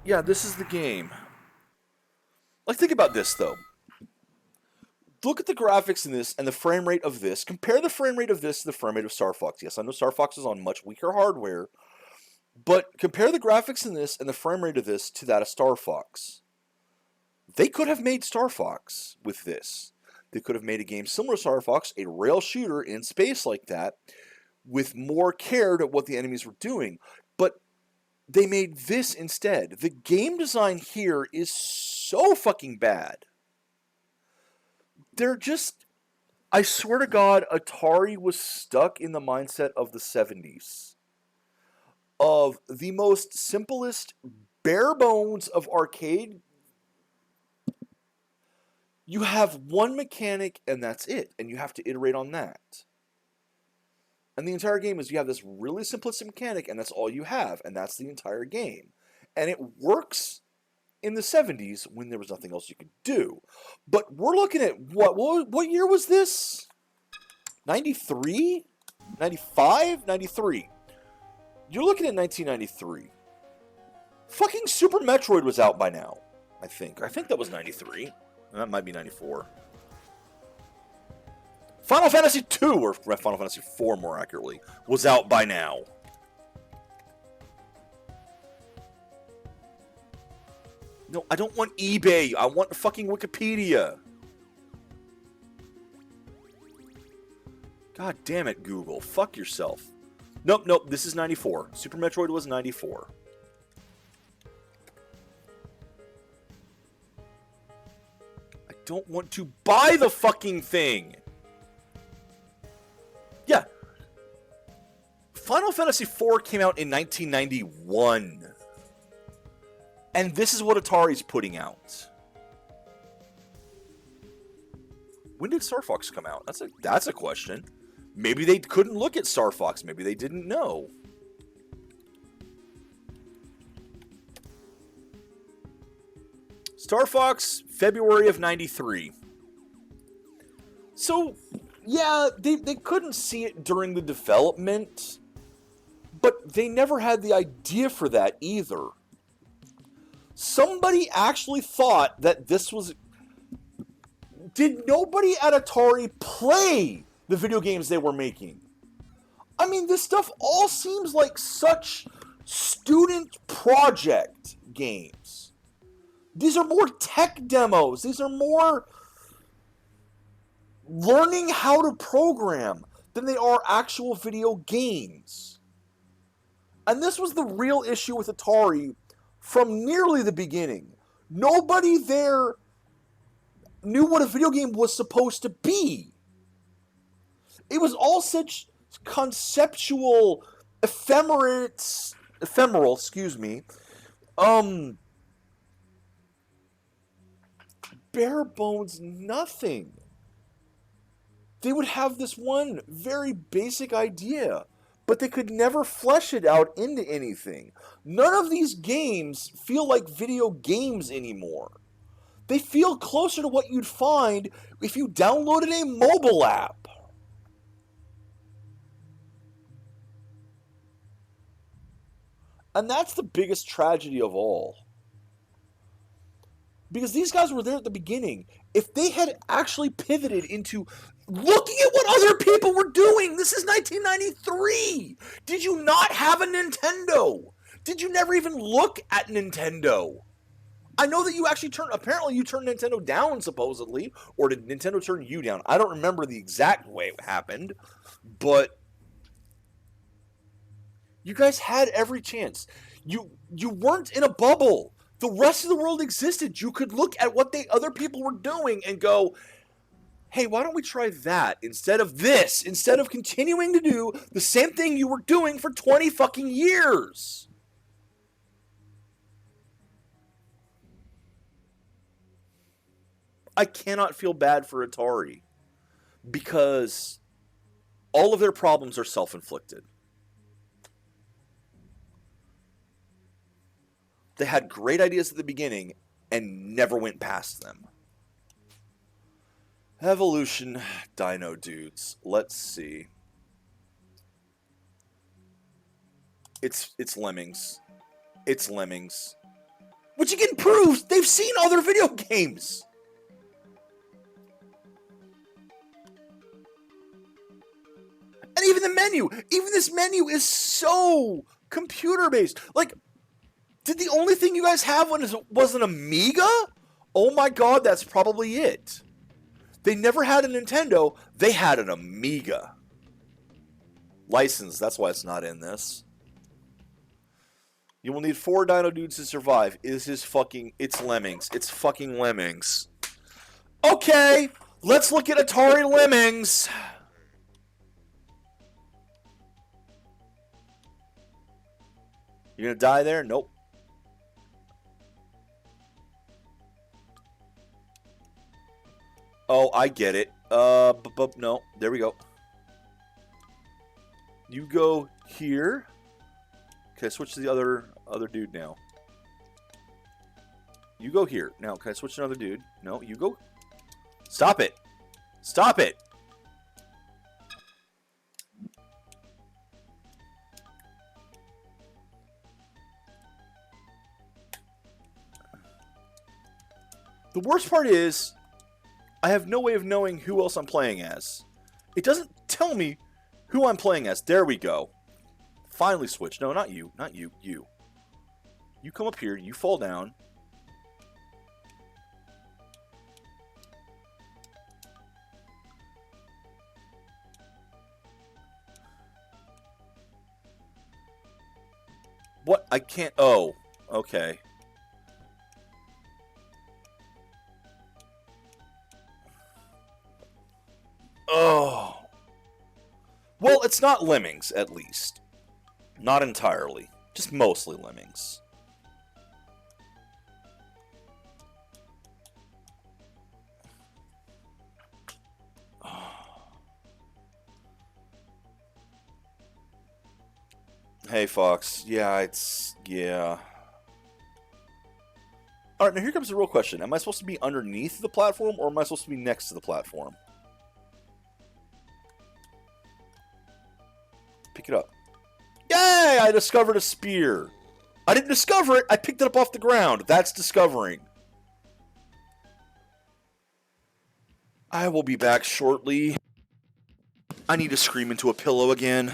Yeah, this is the game. Like, think about this, though. Look at the graphics in this and the frame rate of this. Compare the frame rate of this to the frame rate of Star Fox. Yes, I know Star Fox is on much weaker hardware, but compare the graphics in this and the frame rate of this to that of Star Fox. They could have made Star Fox with this. They could have made a game similar to Star Fox, a rail shooter in space like that, with more care to what the enemies were doing. But they made this instead. The game design here is so fucking bad. They're just... I swear to God, Atari was stuck in the mindset of the 70s. Of the most simplest, bare bones of arcade. You have one mechanic and that's it. And you have to iterate on that. And the entire game is you have this really simplistic mechanic and that's all you have. And that's the entire game. And it works in the 70s when there was nothing else you could do. But we're looking at what year was this? 93? 95? 93. You're looking at 1993. Fucking Super Metroid was out by now, I think. I think that was 93. That might be 94. Final Fantasy II, or Final Fantasy IV more accurately, was out by now. No, I don't want eBay. I want fucking Wikipedia. God damn it, Google. Fuck yourself. Nope. This is 94. Super Metroid was 94. I don't want to buy the fucking thing. Yeah. Final Fantasy IV came out in 1991. And this is what Atari's putting out. When did Star Fox come out? That's a question. Maybe they couldn't look at Star Fox. Maybe they didn't know. Star Fox, February of 93. So, yeah, they couldn't see it during the development, but they never had the idea for that either. Somebody actually thought that this was... Did nobody at Atari play the video games they were making? I mean, this stuff all seems like such student project games. These are more tech demos. These are more learning how to program than they are actual video games. And this was the real issue with Atari from nearly the beginning. Nobody there knew what a video game was supposed to be. It was all such conceptual, ephemeral, bare bones nothing. They would have this one very basic idea, but they could never flesh it out into anything. None of these games feel like video games anymore. They feel closer to what you'd find if you downloaded a mobile app. And that's the biggest tragedy of all. Because these guys were there at the beginning. If they had actually pivoted into looking at what other people were doing, this is 1993. Did you not have a Nintendo? Did you never even look at Nintendo? I know that you actually apparently you turned Nintendo down supposedly, or did Nintendo turn you down? I don't remember the exact way it happened, but you guys had every chance. You weren't in a bubble. The rest of the world existed. You could look at what other people were doing and go, hey, why don't we try that instead of this? Instead of continuing to do the same thing you were doing for 20 fucking years. I cannot feel bad for Atari because all of their problems are self-inflicted. They had great ideas at the beginning and never went past them. Evolution Dino Dudes. Let's see. It's Lemmings. It's Lemmings. Which again proves they've seen other video games. And even the menu, even this menu is so computer-based. Like, did the only thing you guys have was an Amiga? Oh my god, that's probably it. They never had a Nintendo, they had an Amiga. License, that's why it's not in this. You will need 4 Dino Dudes to survive. It's Lemmings. It's fucking Lemmings. Okay, let's look at Atari Lemmings. You're gonna die there? Nope. Oh, I get it. No. There we go. You go here. Okay, switch to the other dude now. You go here. Now, can I switch to another dude? No, you go. Stop it. Stop it. The worst part is, I have no way of knowing who else I'm playing as. It doesn't tell me who I'm playing as. There we go. Finally switch. No, not you. Not you. You. You come up here. You fall down. I can't... Oh, okay. Oh. Well, it's not lemmings, at least. Not entirely. Just mostly lemmings. Hey, Fox. Yeah, it's... Yeah. Alright, now here comes the real question. Am I supposed to be underneath the platform, or am I supposed to be next to the platform? Pick it up. Yay! I discovered a spear. I didn't discover it. I picked it up off the ground. That's discovering. I will be back shortly. I need to scream into a pillow again.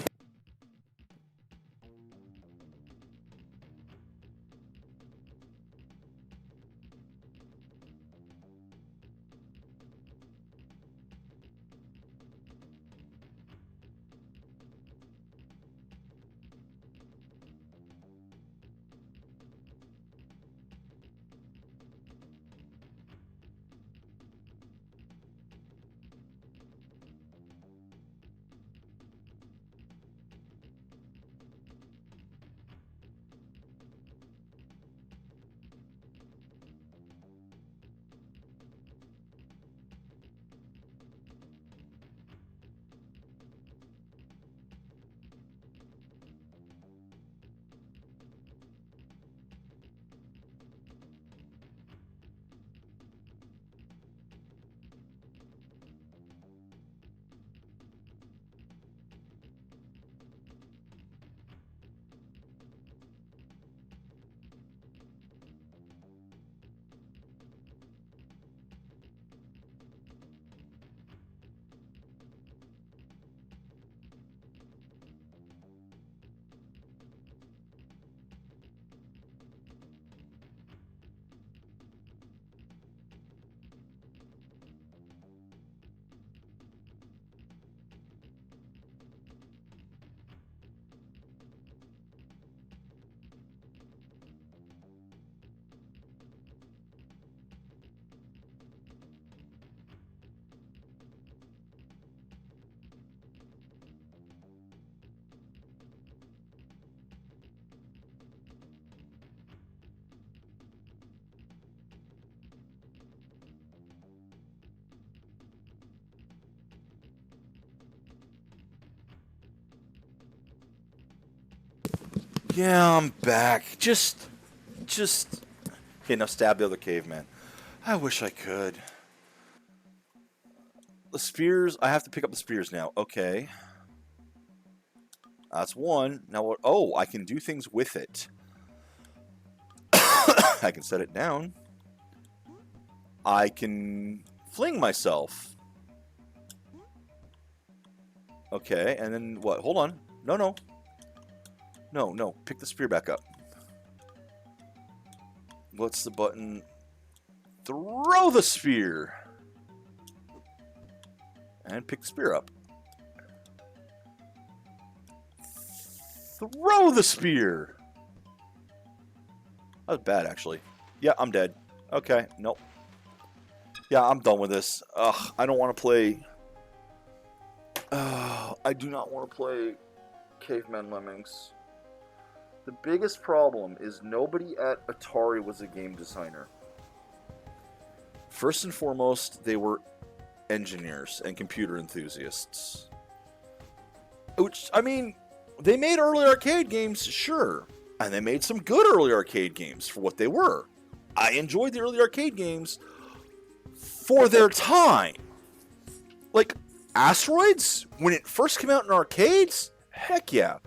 Yeah, I'm back. Just... Okay, now stab the other caveman. I wish I could. The spears... I have to pick up the spears now. Okay. That's one. Now what? Oh, I can do things with it. I can set it down. I can fling myself. Okay, and then what? Hold on. No, no. No, no. Pick the spear back up. What's the button? Throw the spear. And pick the spear up. Throw the spear. That was bad, actually. Yeah, I'm dead. Okay, nope. Yeah, I'm done with this. Ugh, I don't want to play... I do not want to play Caveman Lemmings. The biggest problem is nobody at Atari was a game designer. First and foremost, they were engineers and computer enthusiasts. Which, I mean, they made early arcade games, sure. And they made some good early arcade games for what they were. I enjoyed the early arcade games for their time. Like, Asteroids, when it first came out in arcades, heck yeah,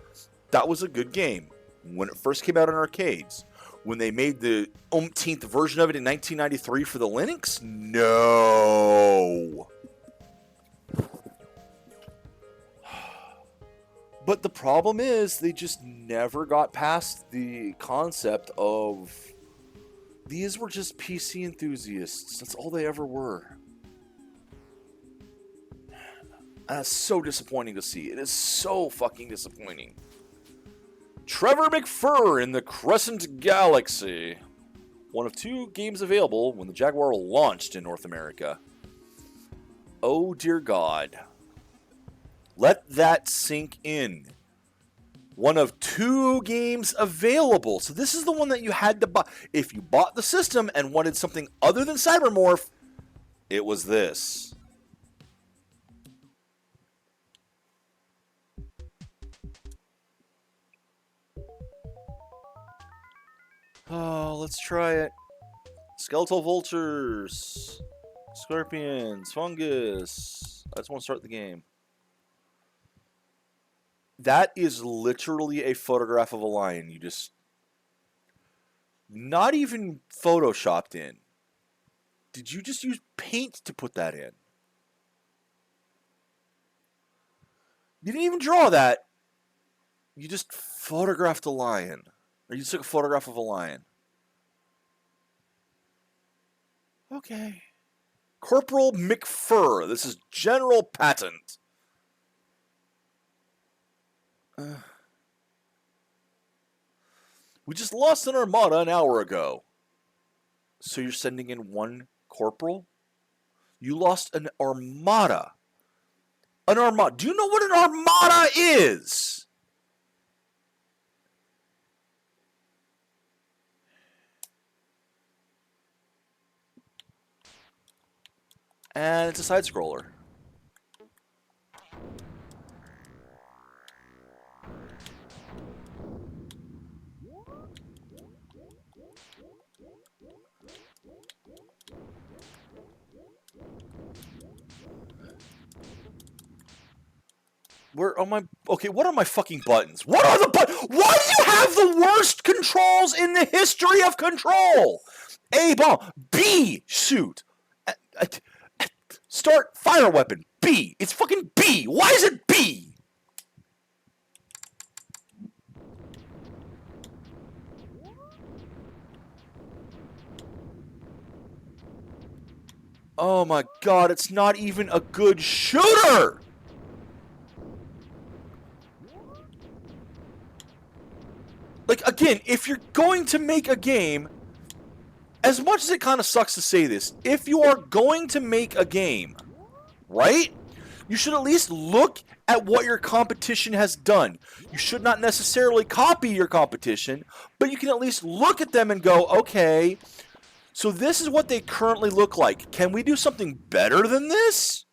that was a good game. When it first came out in arcades. When they made the umpteenth version of it in 1993 for the Linux, no. But the problem is, they just never got past the concept of these were just PC enthusiasts. That's all they ever were. And that's so disappointing to see. It is so fucking disappointing. Trevor McFur in the Crescent Galaxy. One of 2 games available when the Jaguar launched in North America. Oh dear God. Let that sink in. One of 2 games available. So this is the one that you had to buy. If you bought the system and wanted something other than Cybermorph, it was this. Oh, let's try it. Skeletal vultures, scorpions, fungus. I just want to start the game. That is literally a photograph of a lion. You just... Not even photoshopped in. Did you just use paint to put that in? You didn't even draw that. You just photographed a lion. Or you took a photograph of a lion. Okay. Corporal McFur. This is General Patent. We just lost an armada an hour ago. So you're sending in 1 corporal? You lost an armada. An armada. Do you know what an armada is? And it's a side scroller. Where are my... Okay, what are my fucking buttons? What are the buttons? Why do you have the worst controls in the history of control? A, bomb. B, shoot. Start, fire weapon. B. It's fucking B. Why is it B? Oh my God, it's not even a good shooter! Like, again, if you're going to make a game, as much as it kind of sucks to say this, if you are going to make a game, right, you should at least look at what your competition has done. You should not necessarily copy your competition, but you can at least look at them and go, okay, so this is what they currently look like. Can we do something better than this?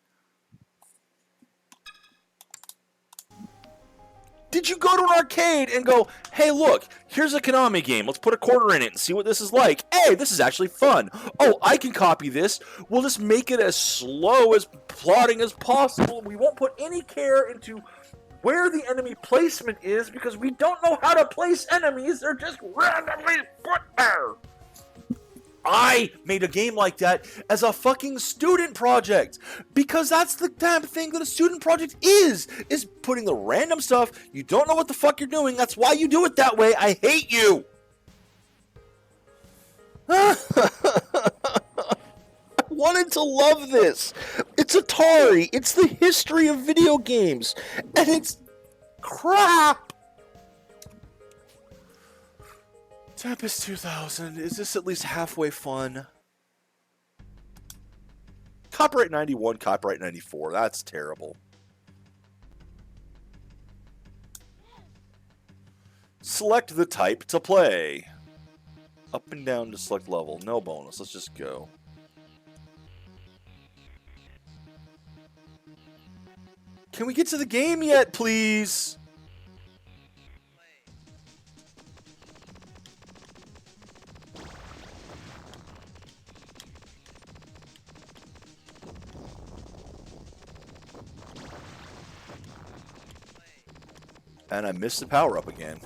Did you go to an arcade and go, hey, look, here's a Konami game. Let's put a quarter in it and see what this is like. Hey, this is actually fun. Oh, I can copy this. We'll just make it as slow as plotting as possible. We won't put any care into where the enemy placement is because we don't know how to place enemies. They're just randomly put there. I made a game like that as a fucking student project because that's the type of thing that a student project is putting the random stuff. You don't know what the fuck you're doing. That's why you do it that way. I hate you. I wanted to love this. It's Atari. It's the history of video games. And it's crap. Tempest 2000, is this at least halfway fun? Copyright 91, copyright 94, that's terrible. Select the type to play. Up and down to select level, no bonus, let's just go. Can we get to the game yet, please? And I missed the power up again.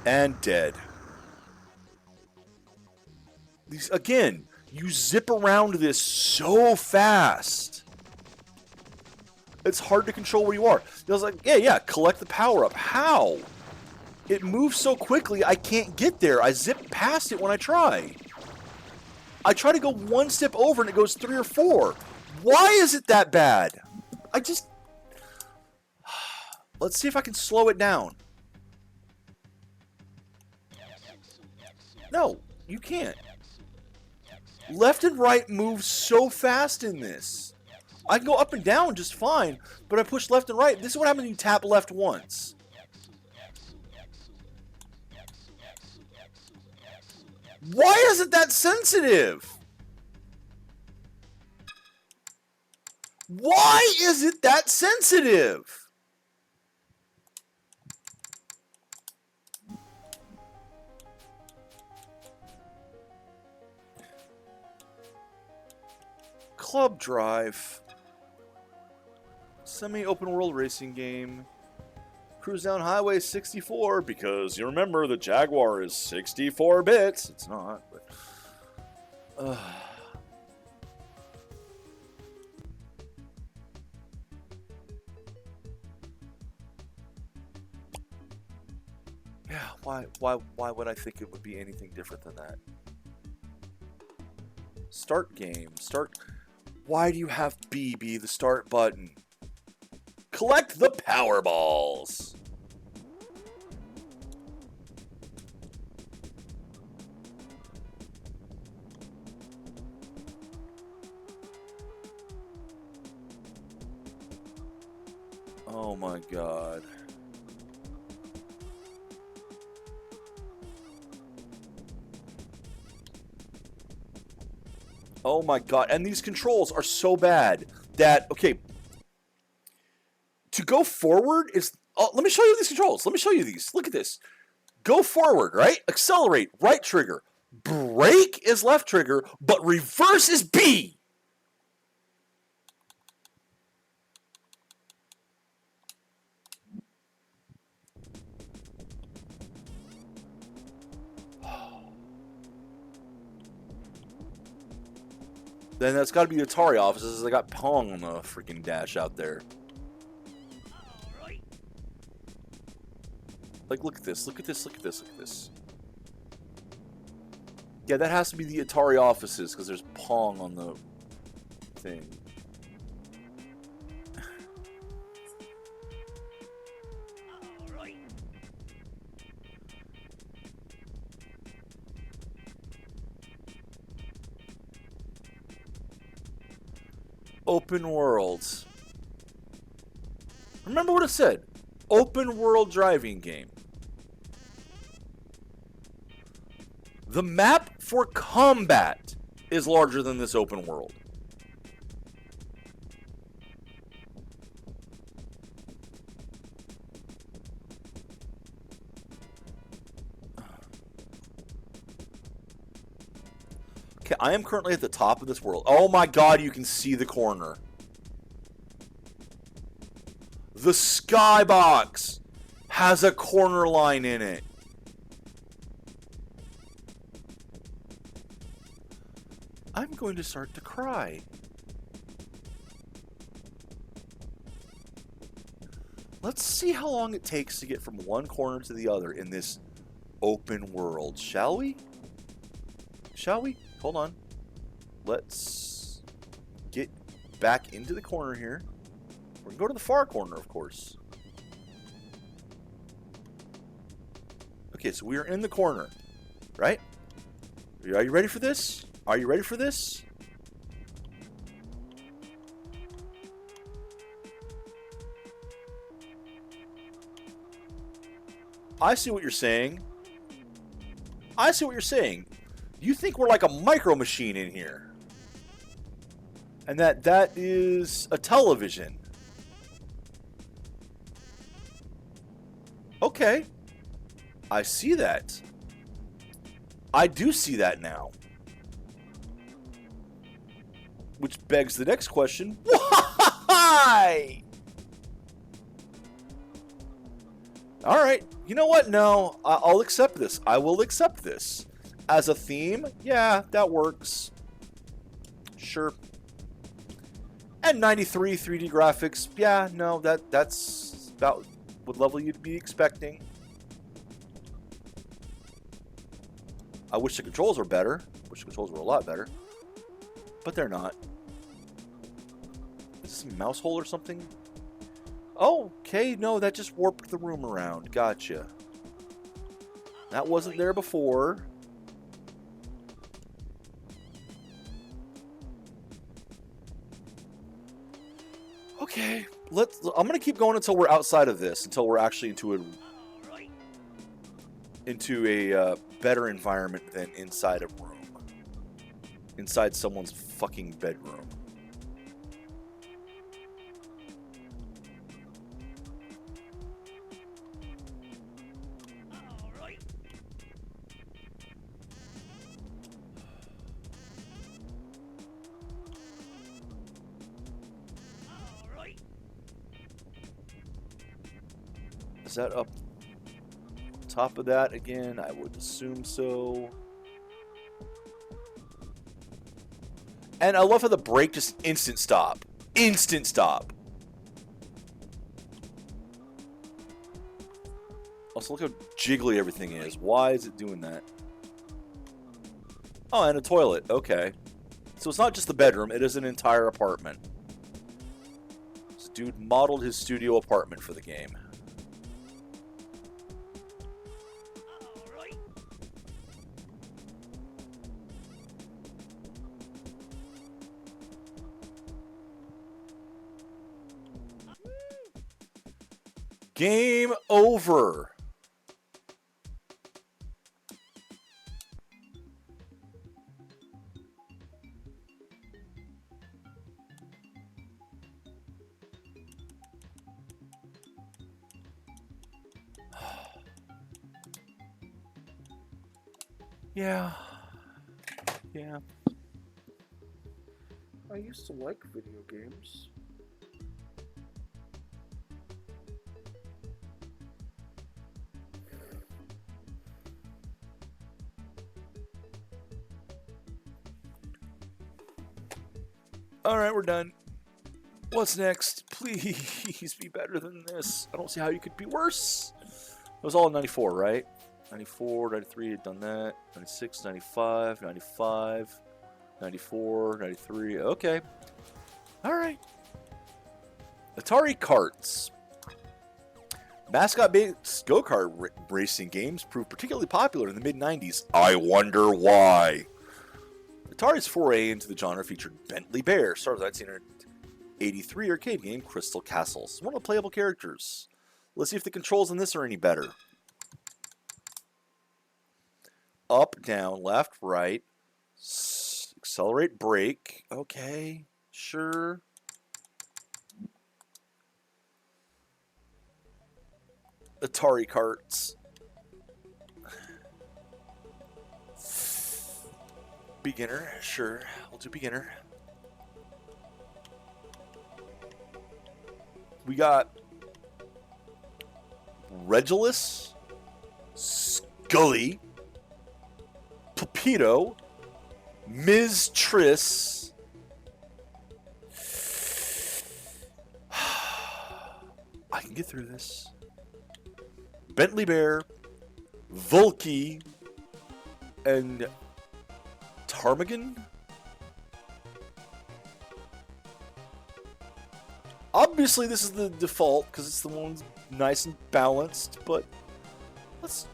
And dead. These, again, you zip around this so fast. It's hard to control where you are. I was like, yeah, collect the power up. How? It moves so quickly, I can't get there. I zip past it when I try. I try to go 1 step over and it goes 3 or 4. Why is it that bad? I just... Let's see if I can slow it down. No, you can't. Left and right move so fast in this. I can go up and down just fine, but I push left and right. This is what happens when you tap left once. Why isn't that sensitive? Why is it that sensitive? Club Drive. Semi-open world racing game. Cruise down Highway 64 because you remember the Jaguar is 64 bits. It's not, but... Yeah, why would I think it would be anything different than that? Start game. Start... Why do you have B be the start button? Collect the Powerballs! Oh my god. Oh my god. And these controls are so bad that, okay, to go forward is... Oh, let me show you these controls. Let me show you these. Look at this. Go forward, right? Accelerate, right trigger. Brake is left trigger, but reverse is B. Then that's got to be the Atari offices. They got Pong on the freaking dash out there. Like, look at this. Look at this. Look at this. Look at this. Yeah, that has to be the Atari offices because there's Pong on the thing. Open worlds. Remember what it said. Open world driving game. The map for combat is larger than this open world. Okay, I am currently at the top of this world. Oh my god, you can see the corner. The skybox has a corner line in it. I'm going to start to cry. Let's see how long it takes to get from one corner to the other in this open world, shall we? Shall we? Hold on. Let's get back into the corner here. We're going to go to the far corner, of course. Okay, so we are in the corner, right? Are you ready for this? Are you ready for this? I see what you're saying. I see what you're saying. You think we're like a micro machine in here. And that is a television. Okay. I see that. I do see that now. Which begs the next question. Why? Alright. You know what? No. I'll accept this. I will accept this. As a theme, yeah, that works. Sure. And 93 3D graphics, yeah, no, that's about what level you'd be expecting. I wish the controls were better. Wish the controls were a lot better. But they're not. Is this a mouse hole or something? Okay, no, that just warped the room around. Gotcha. That wasn't there before. Okay, I'm gonna keep going until we're outside of this, until we're actually into a better environment than inside a room, inside someone's fucking bedroom. Is that up top of that again? I would assume so. And I love how the brake just instant stop. Instant stop. Also, look how jiggly everything is. Why is it doing that? Oh, and a toilet. Okay. So it's not just the bedroom, it is an entire apartment. This dude modeled his studio apartment for the game. Game over. Yeah. Yeah. I used to like video games. Alright, we're done. What's next? Please be better than this. I don't see how you could be worse. It was all in 94, right? 94, 93, had done that. 96, 95, 95, 94, 93. Okay. Alright. Atari carts. Mascot-based go-kart racing games proved particularly popular in the mid-90s. I wonder why. Atari's foray into the genre featured Bentley Bear, stars of the 1983 arcade game Crystal Castles. One of the playable characters. Let's see if the controls in this are any better. Up, down, left, right. Accelerate, brake. Okay, sure. Atari carts. Beginner, sure. We'll do beginner. We got Regulus, Scully, Pepito, Ms. Triss. I can get through this. Bentley Bear, Volky, and Ptarmigan? Obviously, this is the default because it's the one nice and balanced, but let's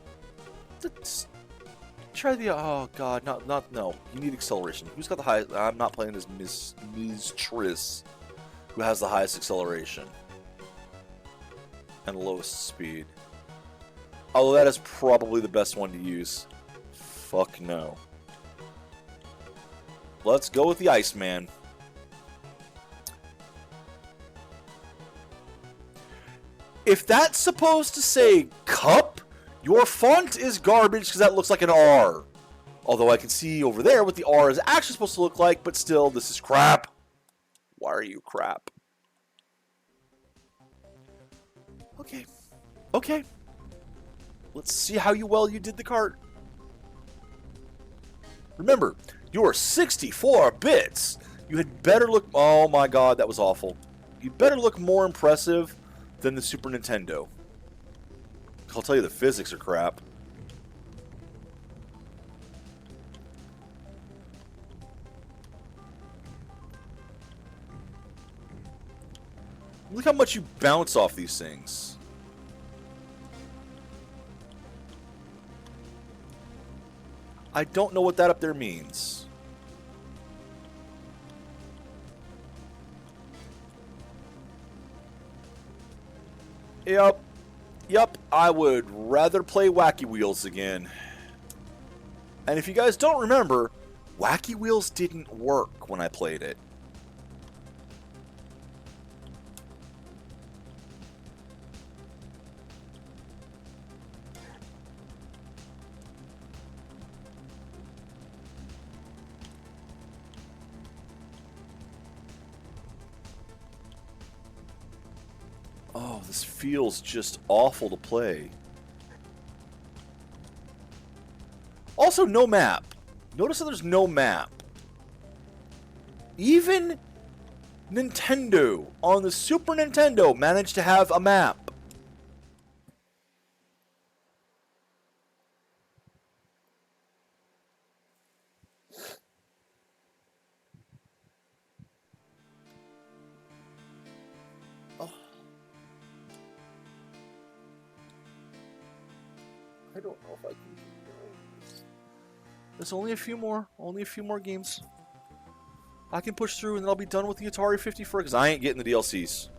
try the. Oh god, no. You need acceleration. Who's got the highest? I'm not playing as Ms. Triss, who has the highest acceleration and lowest speed. Although that is probably the best one to use. Fuck no. Let's go with the Iceman. If that's supposed to say cup, your font is garbage because that looks like an R. Although I can see over there what the R is actually supposed to look like, but still, this is crap. Why are you crap? Okay. Okay. Let's see how well you did the cart. Remember, you're 64 bits. You had better look... Oh my god, that was awful. You better look more impressive than the Super Nintendo. I'll tell you, the physics are crap. Look how much you bounce off these things. I don't know what that up there means. Yep. Yep, I would rather play Wacky Wheels again. And if you guys don't remember, Wacky Wheels didn't work when I played it. Oh, this feels just awful to play. Also, no map. Notice that there's no map. Even Nintendo on the Super Nintendo managed to have a map. Oh. I don't know if I can keep doing this. There's only a few more games. I can push through and then I'll be done with the Atari 54 because I ain't getting the DLCs.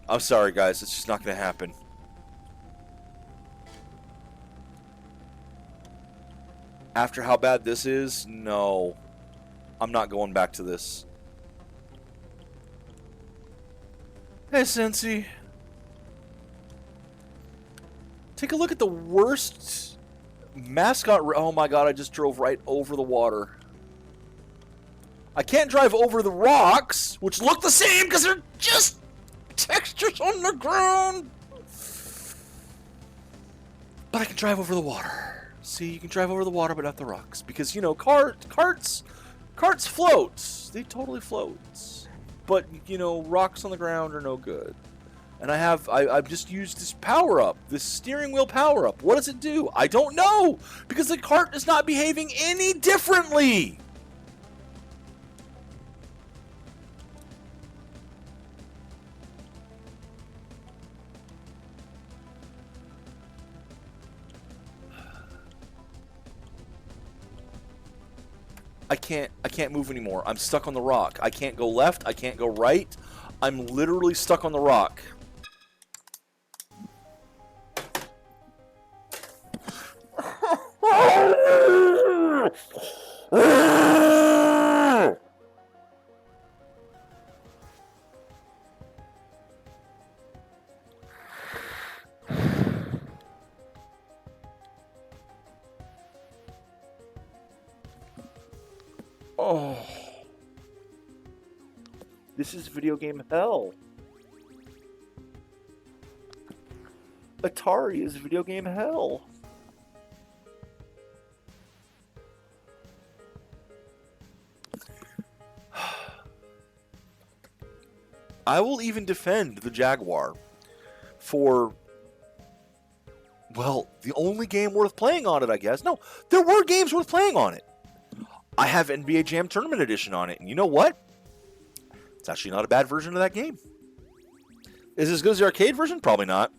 I'm sorry, guys. It's just not going to happen. After how bad this is, no. I'm not going back to this. Hey, Sensi. Take a look at the worst mascot. Oh my god, I just drove right over the water. I can't drive over the rocks, which look the same because they're just textures on the ground. But I can drive over the water. See, you can drive over the water, but not the rocks. Because, you know, carts float. They totally float. But, you know, rocks on the ground are no good. And I've just used this power-up, this steering wheel power-up. What does it do? I don't know, because the cart is not behaving any differently. I can't move anymore. I'm stuck on the rock. I can't go left. I can't go right. I'm literally stuck on the rock. Oh. This is video game hell. Atari is video game hell. I will even defend the Jaguar for, well, the only game worth playing on it, I guess. No, there were games worth playing on it. I have NBA Jam Tournament Edition on it, and you know what? It's actually not a bad version of that game. Is it as good as the arcade version? Probably not.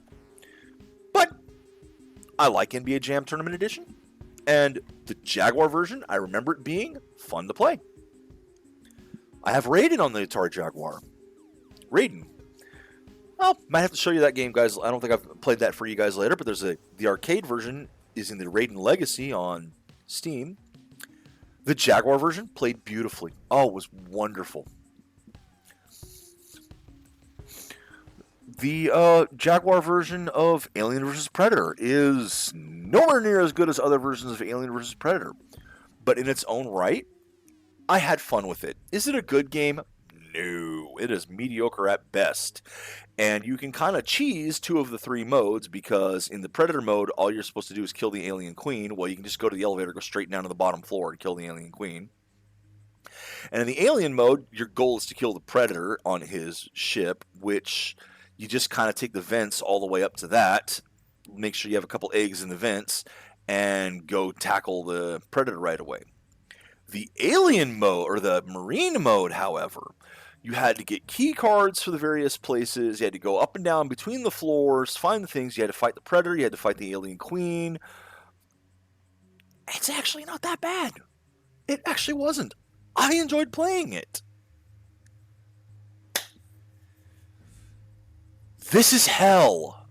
But I like NBA Jam Tournament Edition. And the Jaguar version, I remember it being fun to play. I have Raiden on the Atari Jaguar. Raiden. Well, might have to show you that game, guys. I don't think I've played that for you guys later, but there's the arcade version is in the Raiden Legacy on Steam. The Jaguar version played beautifully. Oh, it was wonderful. The Jaguar version of Alien vs. Predator is nowhere near as good as other versions of Alien vs. Predator. But in its own right, I had fun with it. Is it a good game? No. It is mediocre at best. And you can kind of cheese two of the three modes because in the Predator mode, all you're supposed to do is kill the alien queen. Well, you can just go to the elevator, go straight down to the bottom floor and kill the alien queen. And in the alien mode, your goal is to kill the Predator on his ship, which you just kind of take the vents all the way up to that, make sure you have a couple eggs in the vents, and go tackle the Predator right away. The alien mode, or the marine mode, however, You had to get key cards for the various places. You had to go up and down between the floors, find the things. You had to fight the predator. You had to fight the alien queen. It's actually not that bad. It actually wasn't. I enjoyed playing it. This is hell.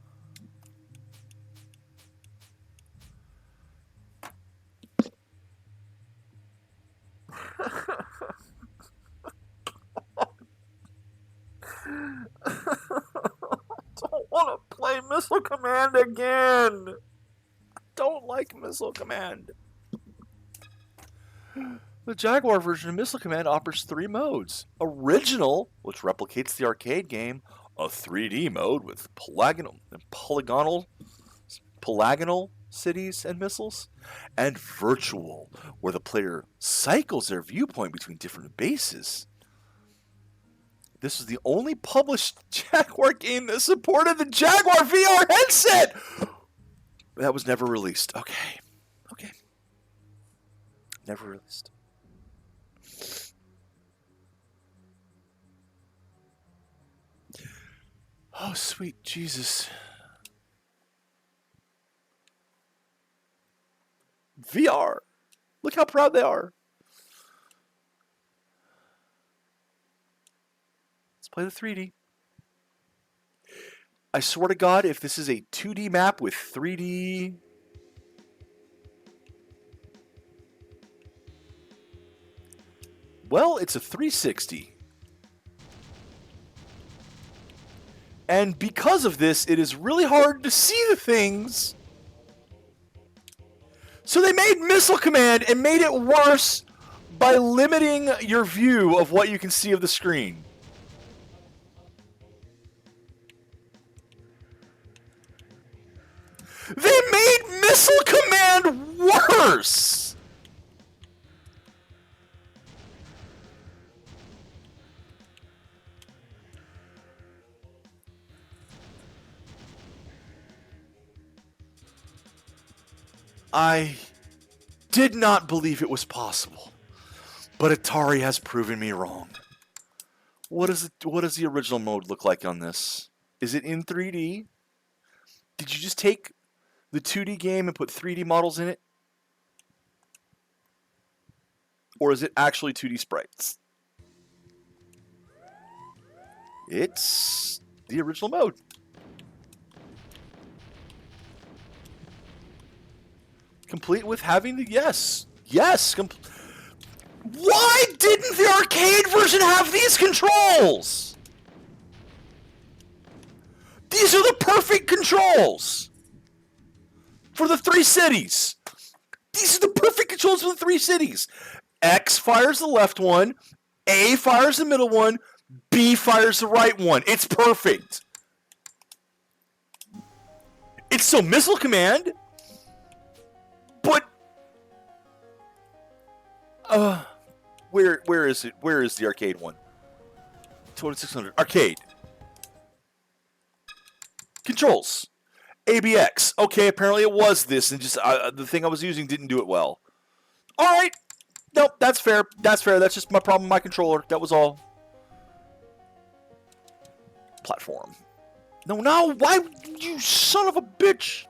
Don't want to play Missile Command again. Don't like Missile Command. The Jaguar version of Missile Command offers 3 modes. Original, which replicates the arcade game, a 3D mode with polygonal cities and missiles, and virtual, where the player cycles their viewpoint between different bases. This was the only published Jaguar game that supported the Jaguar VR headset. That was never released. Okay. Never released. Oh, sweet Jesus. VR. Look how proud they are. Let's play the 3D. I swear to God, if this is a 2D map with 3D... Well, it's a 360. And because of this, it is really hard to see the things. So they made Missile Command and made it worse by limiting your view of what you can see of the screen. They made Missile Command worse! I did not believe it was possible, but Atari has proven me wrong. What does the original mode look like on this? Is it in 3D? Did you just take the 2D game and put 3D models in it? Or is it actually 2D sprites? It's the original mode. Complete with having the... Yes. Why didn't the arcade version have these controls? These are the perfect controls for the 3 cities. These are the perfect controls for the 3 cities. X fires the left one, A fires the middle one, B fires the right one. It's perfect. It's still Missile Command, but where is it? Where is the arcade one? 2600 arcade controls. ABX. Okay, apparently it was this, and just the thing I was using didn't do it well. All right. Nope, that's fair. That's just my problem with my controller. That was all. Platform. No, why, you son of a bitch?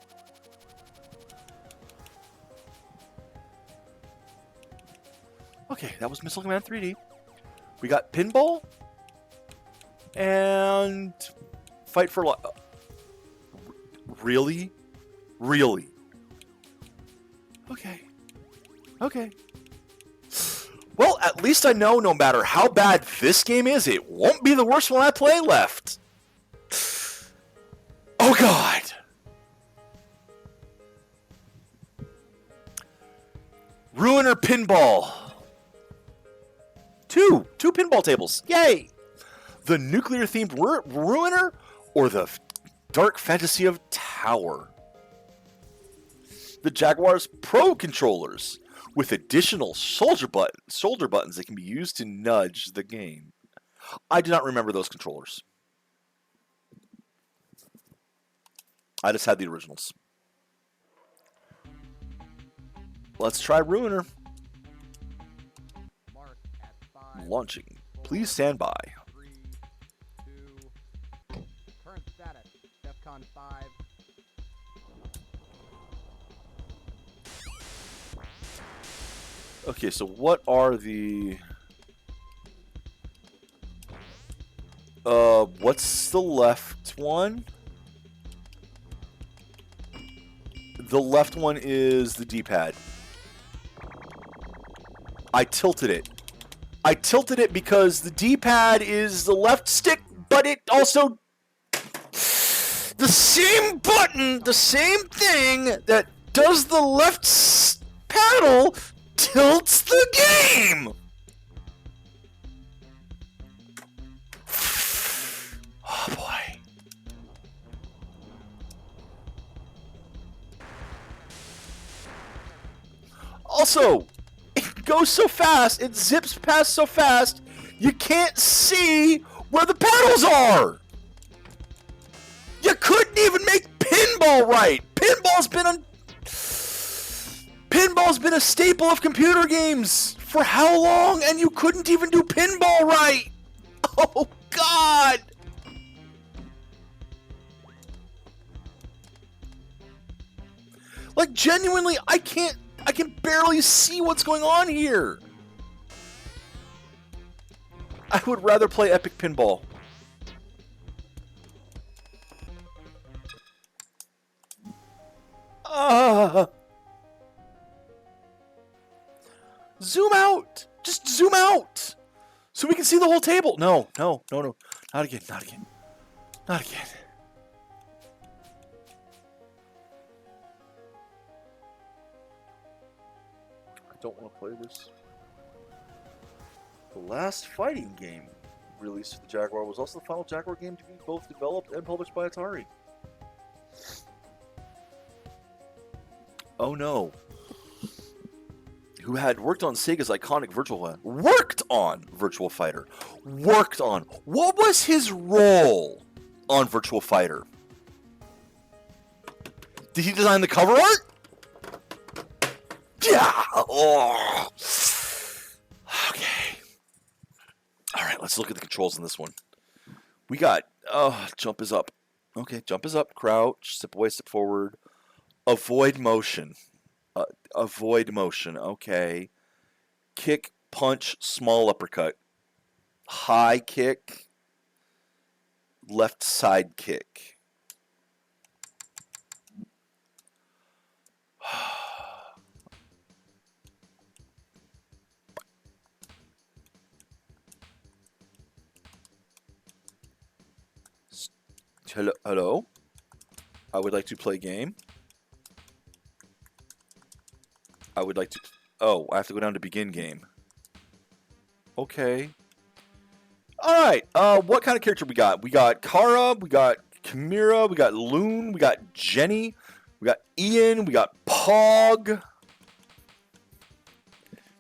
Okay, that was Missile Command 3D. We got Pinball and Fight for Life. Really? Okay. Well, at least I know no matter how bad this game is, it won't be the worst one I play left. Oh, God. Ruiner Pinball. Two pinball tables. Yay! The nuclear-themed Ruiner or the dark fantasy of Tower. The Jaguar's Pro controllers with additional shoulder buttons that can be used to nudge the game. I do not remember those controllers. I just had the originals. Let's try Ruiner. Launching. Please stand by. Recon 5. Okay, so what are the... what's the left one? The left one is the D-pad. I tilted it. I tilted it because the D-pad is the left stick, but it also... The same button, the same thing that does the left paddle tilts the game! Oh boy. Also, it goes so fast, it zips past so fast, you can't see where the pedals are! You couldn't even make pinball right! Pinball's been a staple of computer games for how long, and you couldn't even do pinball right! Oh, God! Like, genuinely, I can barely see what's going on here. I would rather play Epic Pinball. Zoom out! Just zoom out! So we can see the whole table. No. Not again. Not again. I don't want to play this. The last fighting game released for the Jaguar was also the final Jaguar game to be both developed and published by Atari. Oh no. Who had worked on Sega's iconic Virtual Fighter. Worked on! What was his role on Virtual Fighter? Did he design the cover art? Yeah! Oh. Okay. Alright, let's look at the controls in this one. We got, jump is up. Okay, jump is up, crouch, step away, step forward. Avoid motion. Okay. Kick, punch, small uppercut. High kick, left side kick. Hello? I would like to play game. I would like to... Oh, I have to go down to begin game. Okay. Alright, what kind of character we got? We got Kara, we got Chimera, we got Loon, we got Jenny, we got Ian, we got Pog,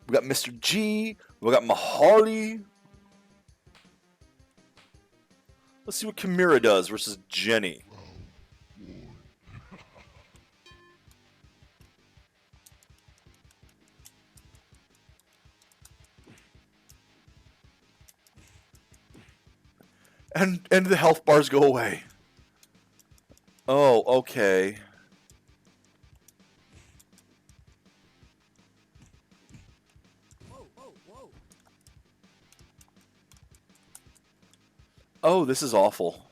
we got Mr. G, we got Maharly. Let's see what Chimera does versus Jenny. And the health bars go away. Oh, okay. Oh, this is awful.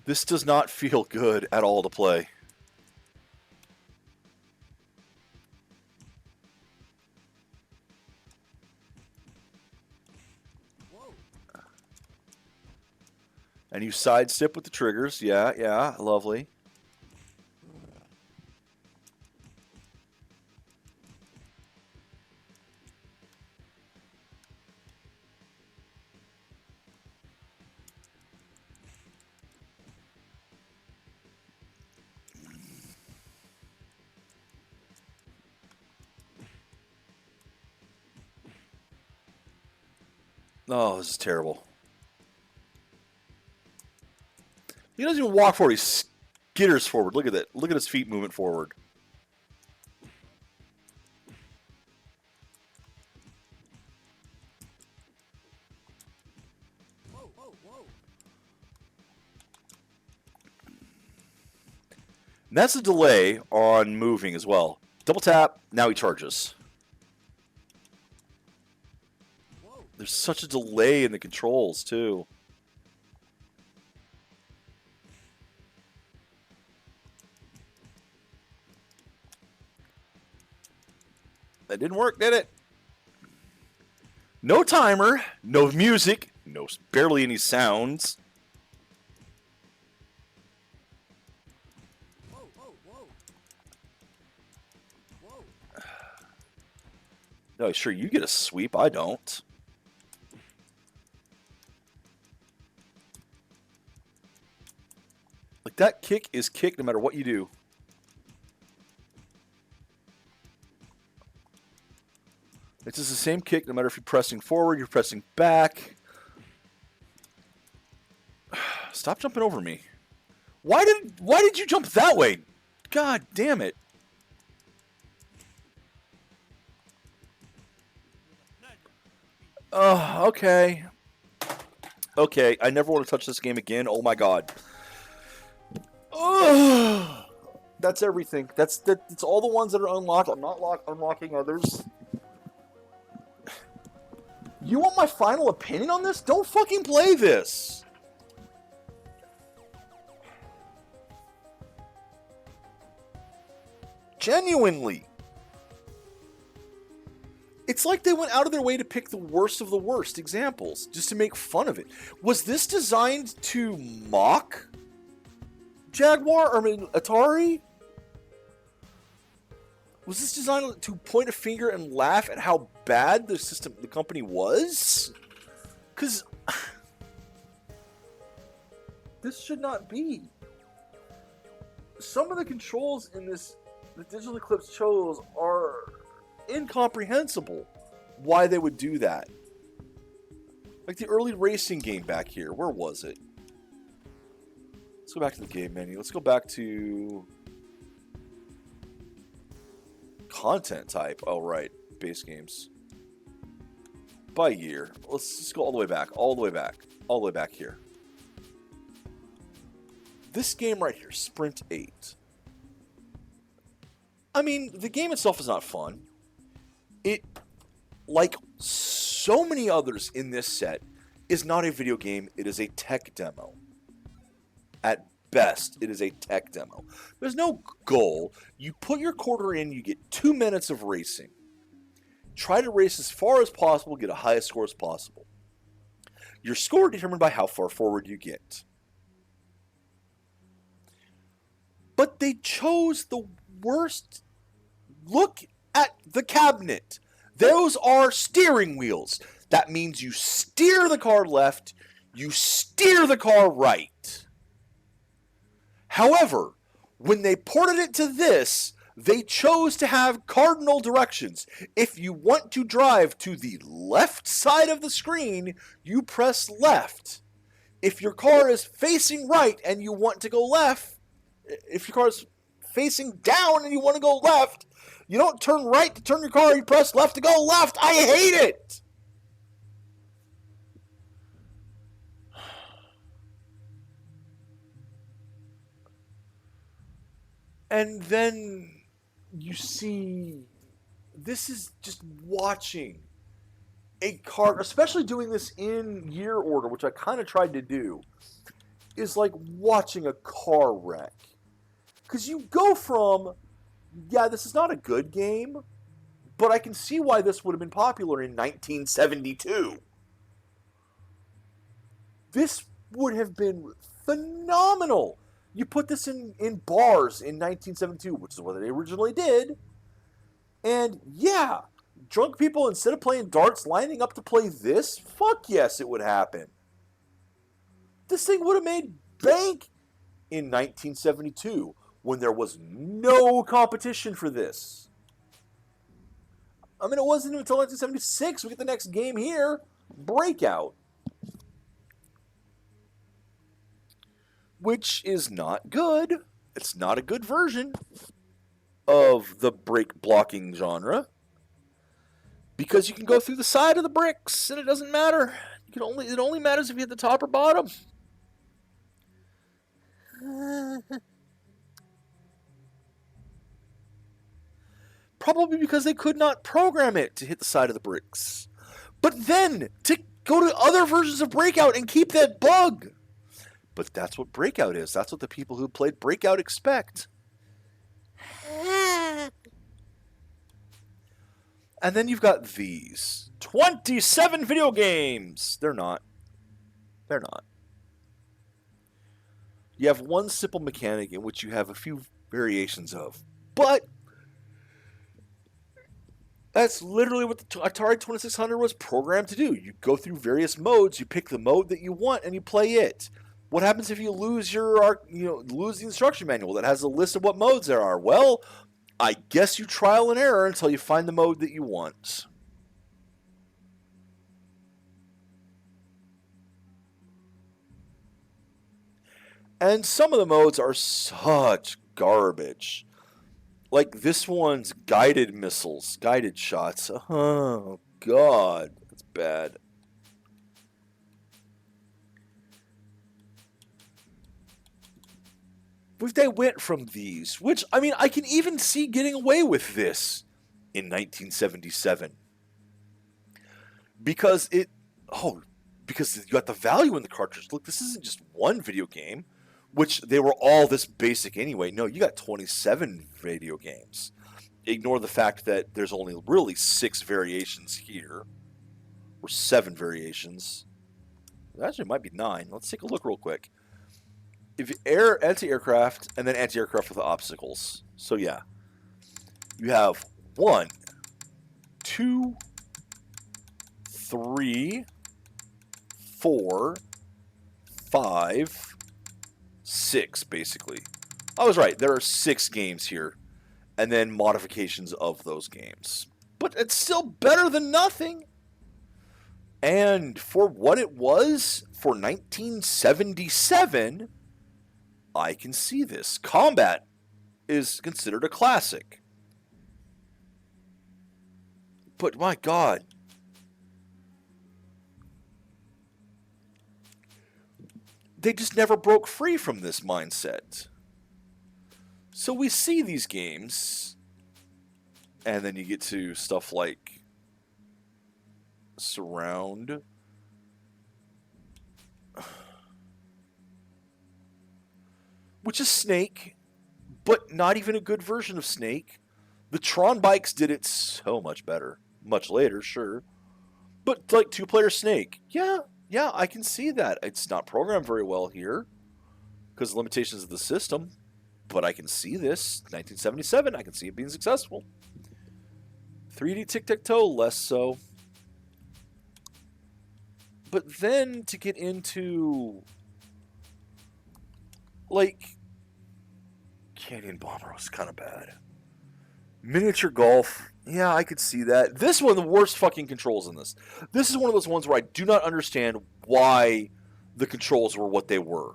This does not feel good at all to play. And you sidestep with the triggers. Yeah, lovely. Oh, this is terrible. He doesn't even walk forward. He skitters forward. Look at that. Look at his feet moving forward. And that's a delay on moving as well. Double tap. Now he charges. There's such a delay in the controls, too. That didn't work, did it? No timer, no music, no barely any sounds. No, sure, you get a sweep. I don't. Like, that kick is kicked no matter what you do. It's just the same kick no matter if you're pressing forward, you're pressing back. Stop jumping over me. Why did you jump that way? God damn it. Oh, okay. Okay, I never want to touch this game again. Oh my god. Oh, that's everything. That's all the ones that are unlocked. I'm not unlocking others. You want my final opinion on this? Don't fucking play this. Genuinely. It's like they went out of their way to pick the worst of the worst examples, just to make fun of it. Was this designed to mock Jaguar? Atari? Was this designed to point a finger and laugh at how bad the company was? Because this should not be. Some of the controls in this, the Digital Eclipse chose, are incomprehensible. Why they would do that? Like the early racing game back here. Where was it? Let's go back to the game menu. Let's go back to content type. Oh, right. Base games. By year. Let's just go all the way back. All the way back. All the way back here. This game right here, Sprint 8. I mean, the game itself is not fun. It, like so many others in this set, is not a video game. It is a tech demo. At best, it is a tech demo. There's no goal. You put your quarter in, you get 2 minutes of racing. Try to race as far as possible, get a highest score as possible. Your score determined by how far forward you get. But they chose the worst. Look at the cabinet. Those are steering wheels. That means you steer the car left, you steer the car right. However, when they ported it to this, they chose to have cardinal directions. If you want to drive to the left side of the screen, you press left. If your car is facing right and you want to go left, if your car is facing down and you want to go left, you don't turn right to turn your car, you press left to go left. I hate it! And then you see, this is just watching a car, especially doing this in year order, which I kind of tried to do, is like watching a car wreck. Because you go from, yeah, this is not a good game, but I can see why this would have been popular in 1972. This would have been phenomenal. You put this in bars in 1972, which is what they originally did. And yeah, drunk people, instead of playing darts, lining up to play this, fuck yes, it would happen. This thing would have made bank in 1972 when there was no competition for this. I mean, it wasn't until 1976 we get the next game here, Breakout. which is not good. It's not a good version of the break blocking genre because you can go through the side of the bricks and it doesn't matter. It only matters if you hit the top or bottom. Probably because they could not program it to hit the side of the bricks. But then to go to other versions of Breakout and keep that bug. But that's what Breakout is. That's what the people who played Breakout expect. And then you've got these 27 video games. They're not. They're not. You have one simple mechanic in which you have a few variations of. But that's literally what the Atari 2600 was programmed to do. You go through various modes, you pick the mode that you want, and you play it. What happens if you lose lose the instruction manual that has a list of what modes there are? Well, I guess you trial and error until you find the mode that you want. And some of the modes are such garbage. Like this one's guided missiles, guided shots. Oh, God. That's bad. If they went from these, which, I mean, I can even see getting away with this in 1977. Because because you got the value in the cartridge. Look, this isn't just one video game, which they were all this basic anyway. No, you got 27 video games. Ignore the fact that there's only really 6 variations here, or 7 variations. Actually, it might be 9. Let's take a look real quick. If you anti-aircraft, and then anti-aircraft with the obstacles. So yeah, you have 1, 2, 3, 4, 5, 6, basically. I was right. There are 6 games here, and then modifications of those games. But it's still better than nothing. And for what it was for 1977, I can see this. Combat is considered a classic. But my God. They just never broke free from this mindset. So we see these games, and then you get to stuff like Surround. Which is Snake, but not even a good version of Snake. The Tron bikes did it so much better. Much later, sure. But like 2-player Snake. Yeah, I can see that. It's not programmed very well here because of limitations of the system. But I can see this. 1977, I can see it being successful. 3D tic-tac-toe, less so. But then to get into like Canyon Bomber was kind of bad. Miniature Golf, yeah, I could see that. This is one of the worst fucking controls in this. This is one of those ones where I do not understand why the controls were what they were.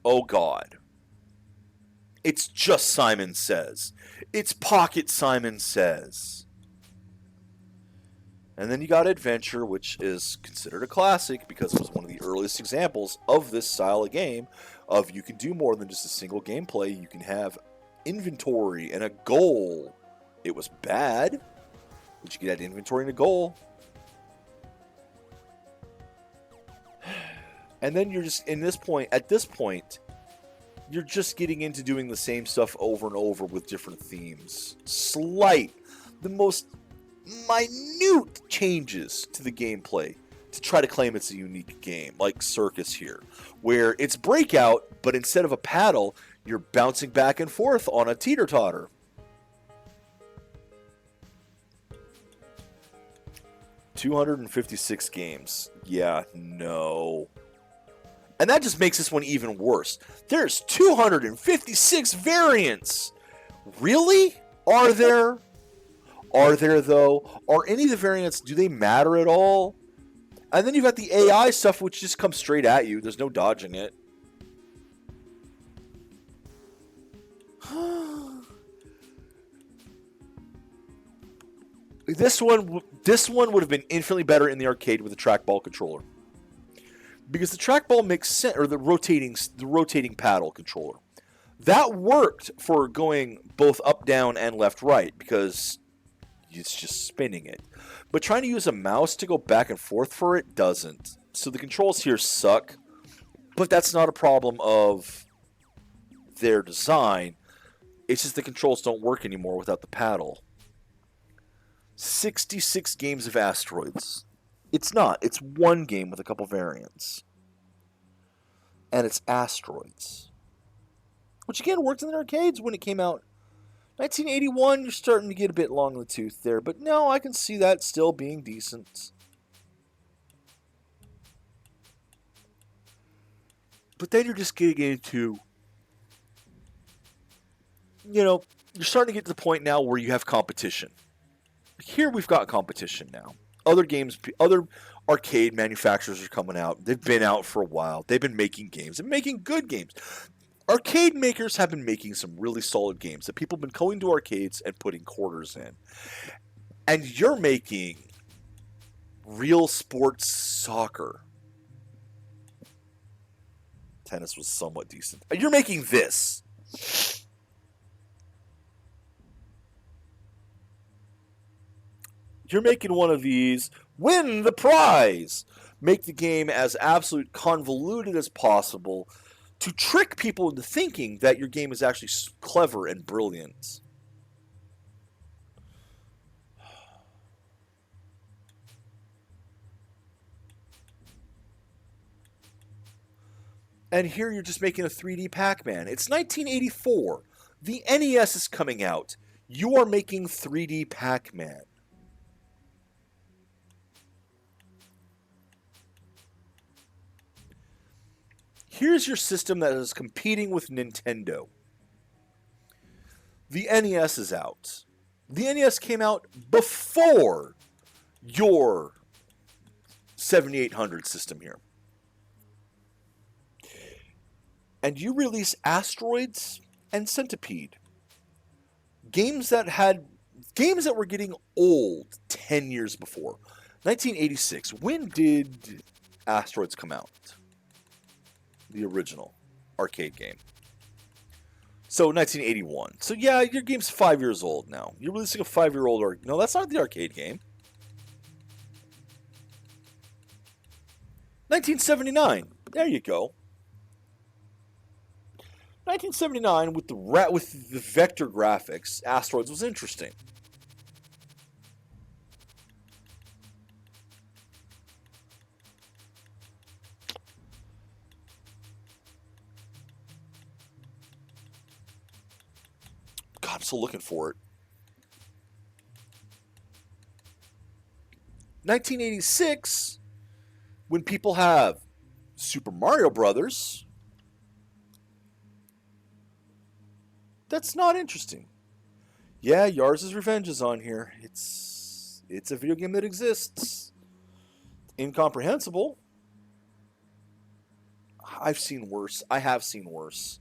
Oh God. It's just Simon Says. It's Pocket Simon Says. And then you got Adventure, which is considered a classic because it was one of the earliest examples of this style of game. Of you can do more than just a single gameplay. You can have inventory and a goal. It was bad, but you could add inventory and a goal. And then you're just at this point, you're just getting into doing the same stuff over and over with different themes. The most minute changes to the gameplay to try to claim it's a unique game, like Circus here, where it's Breakout, but instead of a paddle, you're bouncing back and forth on a teeter-totter. $256 games. Yeah, no. And that just makes this one even worse. There's 256 variants. Really? Are there? Are there, though? Are any of the variants, do they matter at all? And then you've got the AI stuff, which just comes straight at you. There's no dodging it. This one would have been infinitely better in the arcade with a trackball controller, because the trackball makes sense, or the rotating paddle controller. That worked for going both up, down, and left, right, because it's just spinning it. But trying to use a mouse to go back and forth for it doesn't. So the controls here suck, but that's not a problem of their design. It's just the controls don't work anymore without the paddle. 66 games of Asteroids. It's not. It's one game with a couple variants. And it's Asteroids. Which again worked in the arcades when it came out. 1981, you're starting to get a bit long in the tooth there. But no, I can see that still being decent. But then you're just getting into, you're starting to get to the point now where you have competition. Here we've got competition now. Other arcade manufacturers are coming out. They've been out for a while. They've been making games and making good games. Arcade makers have been making some really solid games that people have been going to arcades and putting quarters in. And you're making real sports soccer. Tennis was somewhat decent. You're making this. You're making one of these. Win the prize. Make the game as absolute convoluted as possible to trick people into thinking that your game is actually clever and brilliant. And here you're just making a 3D Pac-Man. It's 1984. The NES is coming out. You are making 3D Pac-Man. Here's your system that is competing with Nintendo. The NES is out. The NES came out before your 7800 system here. And you release Asteroids and Centipede. Games that were getting old 10 years before. 1986. When did Asteroids come out? The original arcade game. So 1981. So yeah, your game's 5 years old now. You're releasing a 5-year-old no, that's not the arcade game. 1979. There you go. 1979 with the vector graphics, Asteroids was interesting. God, I'm still looking for it. 1986, when people have Super Mario Brothers, that's not interesting. Yeah, Yars' Revenge is on here. It's a video game that exists. Incomprehensible. I've seen worse. I have seen worse.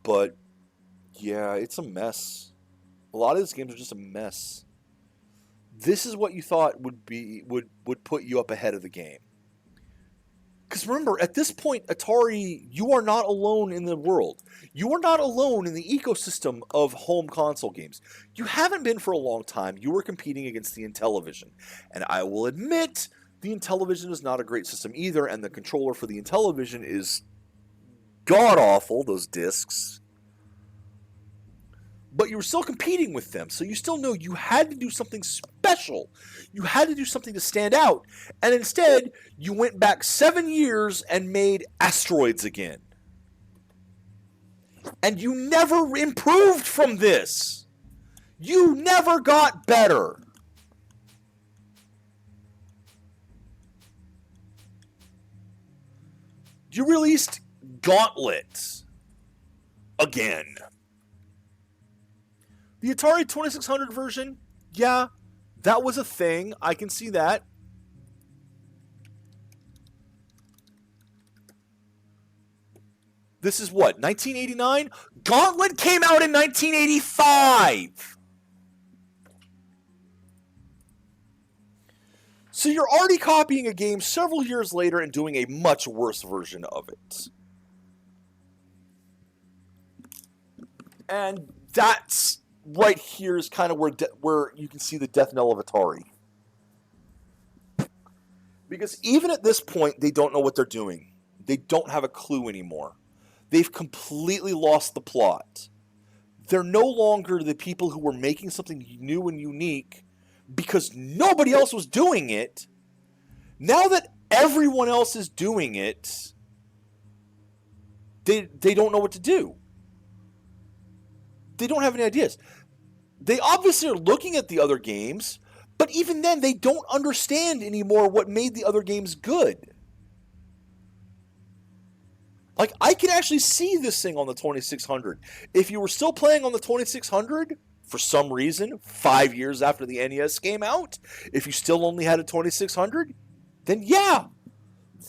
But yeah, it's a mess. A lot of these games are just a mess. This is what you thought would put you up ahead of the game. Because remember, at this point, Atari, you are not alone in the world. You are not alone in the ecosystem of home console games. You haven't been for a long time. You were competing against the Intellivision. And I will admit, the Intellivision is not a great system either, and the controller for the Intellivision is god-awful, those discs. But you were still competing with them, so you still know you had to do something special. You had to do something to stand out. And instead, you went back 7 years and made Asteroids again. And you never improved from this. You never got better. You released Gauntlet again. The Atari 2600 version, yeah, that was a thing. I can see that. This is what, 1989? Gauntlet came out in 1985! So you're already copying a game several years later and doing a much worse version of it. And that's right here is kind of where you can see the death knell of Atari. Because even at this point, they don't know what they're doing. They don't have a clue anymore. They've completely lost the plot. They're no longer the people who were making something new and unique because nobody else was doing it. Now that everyone else is doing it, they don't know what to do. They don't have any ideas. They obviously are looking at the other games, but even then they don't understand anymore what made the other games good. Like, I can actually see this thing on the 2600. If you were still playing on the 2600, for some reason, 5 years after the NES came out, if you still only had a 2600, then yeah,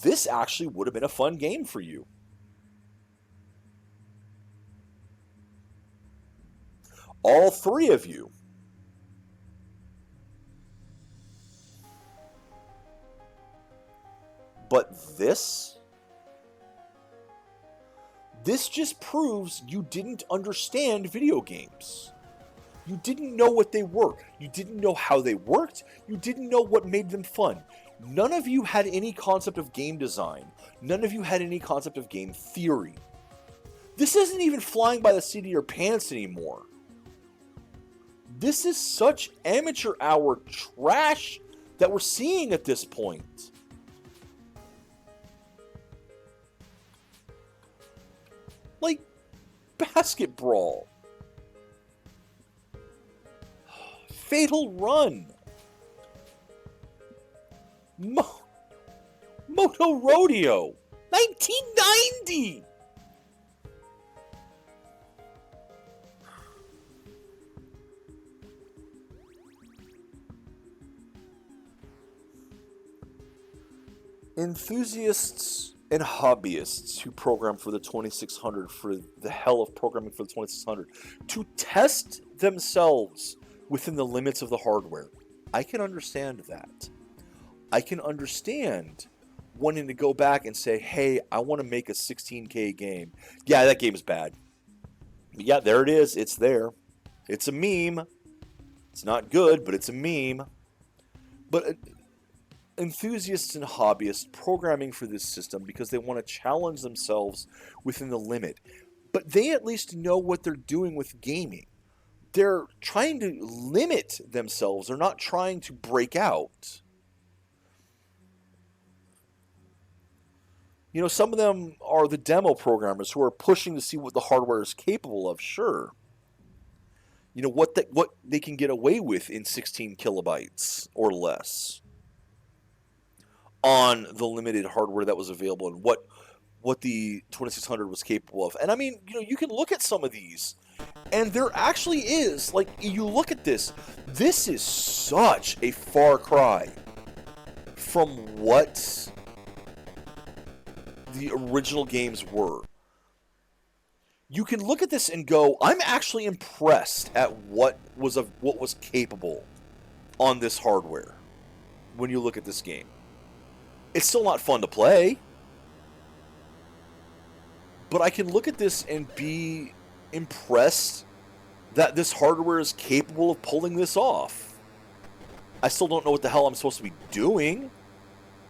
this actually would have been a fun game for you. All three of you. But this just proves you didn't understand video games. You didn't know what they were. You didn't know how they worked. You didn't know what made them fun. None of you had any concept of game design. None of you had any concept of game theory. This isn't even flying by the seat of your pants anymore. This is such amateur hour trash that we're seeing at this point. Like, Basket Brawl. Fatal Run. Moto Rodeo. 1990! Enthusiasts and hobbyists who program for the 2600 for the hell of programming for the 2600 to test themselves within the limits of the hardware. I can understand that. I can understand wanting to go back and say, hey, I want to make a 16K game. Yeah, that game is bad. But yeah, there it is. It's there. It's a meme. It's not good, but it's a meme. But enthusiasts and hobbyists programming for this system because they want to challenge themselves within the limit. But they at least know what they're doing with gaming. They're trying to limit themselves. They're not trying to break out. You know, some of them are the demo programmers who are pushing to see what the hardware is capable of, sure. You know, what they can get away with in 16 kilobytes or less on the limited hardware that was available and what the 2600 was capable of. And I mean, you know, you can look at some of these and there actually is, like, you look at this is such a far cry from what the original games were. You can look at this and go, I'm actually impressed at what was capable on this hardware when you look at this game. It's still not fun to play, but I can look at this and be impressed that this hardware is capable of pulling this off. I still don't know what the hell I'm supposed to be doing.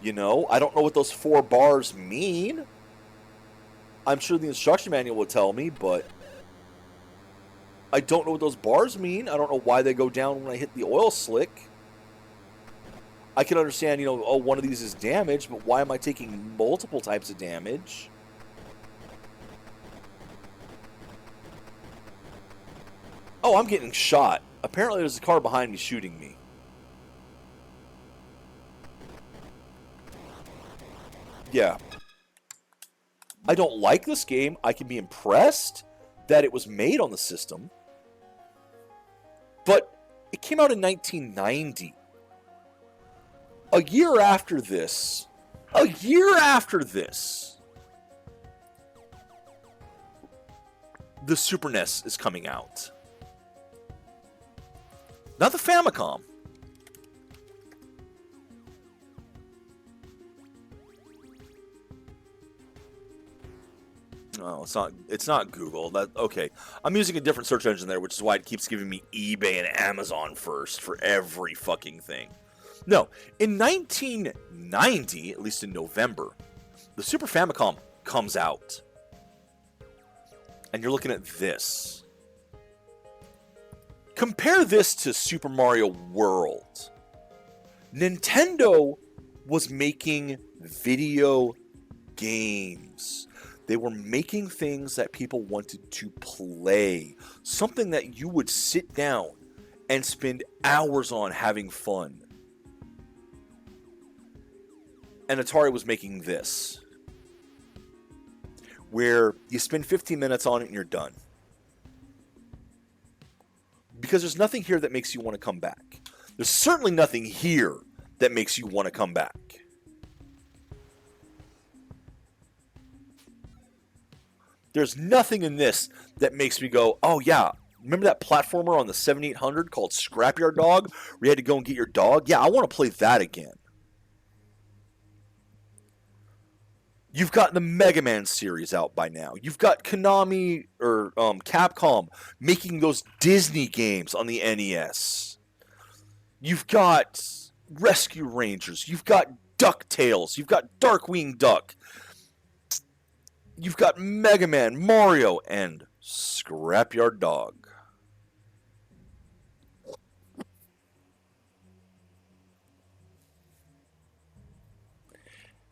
You know, I don't know what those 4 bars mean. I'm sure the instruction manual will tell me, but I don't know what those bars mean. I don't know why they go down when I hit the oil slick. I can understand, you know, oh, one of these is damaged, but why am I taking multiple types of damage? Oh, I'm getting shot. Apparently there's a car behind me shooting me. Yeah. I don't like this game. I can be impressed that it was made on the system. But it came out in 1990. A year after this, the Super NES is coming out. Not the Famicom. No, it's not Google. Okay. I'm using a different search engine there, which is why it keeps giving me eBay and Amazon first for every fucking thing. No, in 1990, at least in November, the Super Famicom comes out. And you're looking at this. Compare this to Super Mario World. Nintendo was making video games. They were making things that people wanted to play. Something that you would sit down and spend hours on having fun. And Atari was making this, where you spend 15 minutes on it and you're done. Because there's nothing here that makes you want to come back. There's certainly nothing here that makes you want to come back. There's nothing in this that makes me go, oh yeah, remember that platformer on the 7800 called Scrapyard Dog, where you had to go and get your dog? Yeah, I want to play that again. You've got the Mega Man series out by now. You've got Konami or Capcom making those Disney games on the NES. You've got Rescue Rangers. You've got DuckTales. You've got Darkwing Duck. You've got Mega Man, Mario, and Scrapyard Dog.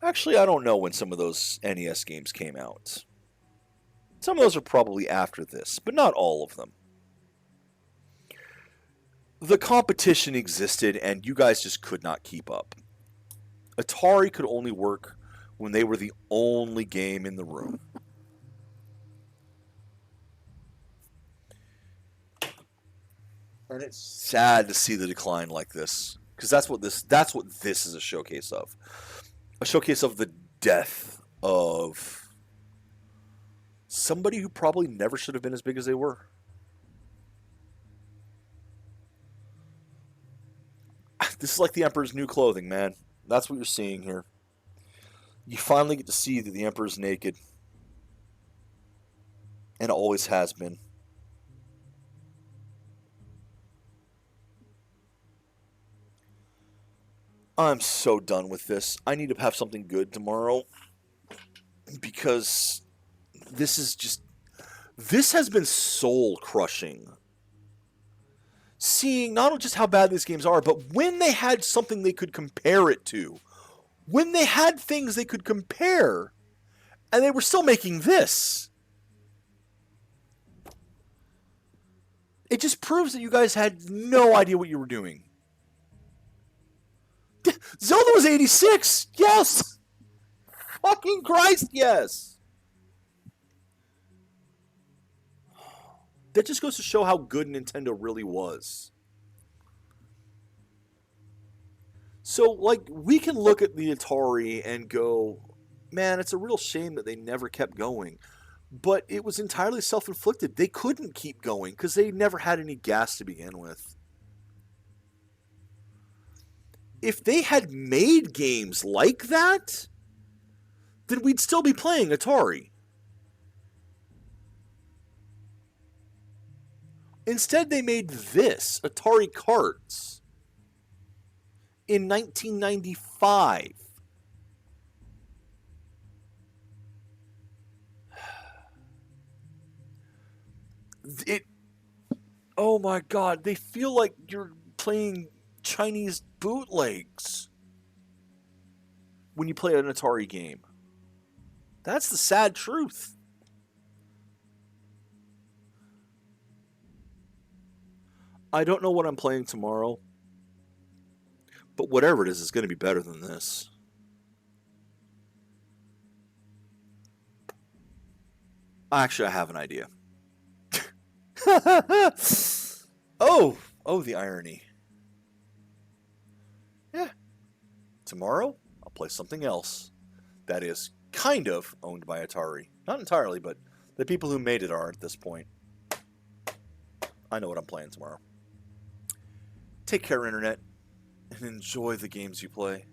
Actually, I don't know when some of those NES games came out. Some of those are probably after this, but not all of them. The competition existed, and you guys just could not keep up. Atari could only work when they were the only game in the room. And it's sad to see the decline like this, because that's what this is a showcase of. A showcase of the death of somebody who probably never should have been as big as they were. This is like the Emperor's new clothing, man. That's what you're seeing here. You finally get to see that the Emperor's naked. And always has been. I'm so done with this. I need to have something good tomorrow. Because this has been soul crushing. Seeing not just how bad these games are, but when they had something they could compare it to. When they had things they could compare, and they were still making this. It just proves that you guys had no idea what you were doing. Zelda was 86! Yes! Fucking Christ, yes! That just goes to show how good Nintendo really was. So, like, we can look at the Atari and go, man, it's a real shame that they never kept going. But it was entirely self-inflicted. They couldn't keep going because they never had any gas to begin with. If they had made games like that, then we'd still be playing Atari. Instead, they made this, Atari Carts, in 1995. Oh my god, they feel like you're playing Chinese bootlegs when you play an Atari game. That's the sad truth. I don't know what I'm playing tomorrow, but whatever it is, it's going to be better than this. Actually, I have an idea. Oh, the irony. Yeah. Tomorrow, I'll play something else that is kind of owned by Atari. Not entirely, but The people who made it are at this point. I know what I'm playing tomorrow. Take care, Internet, and enjoy the games you play.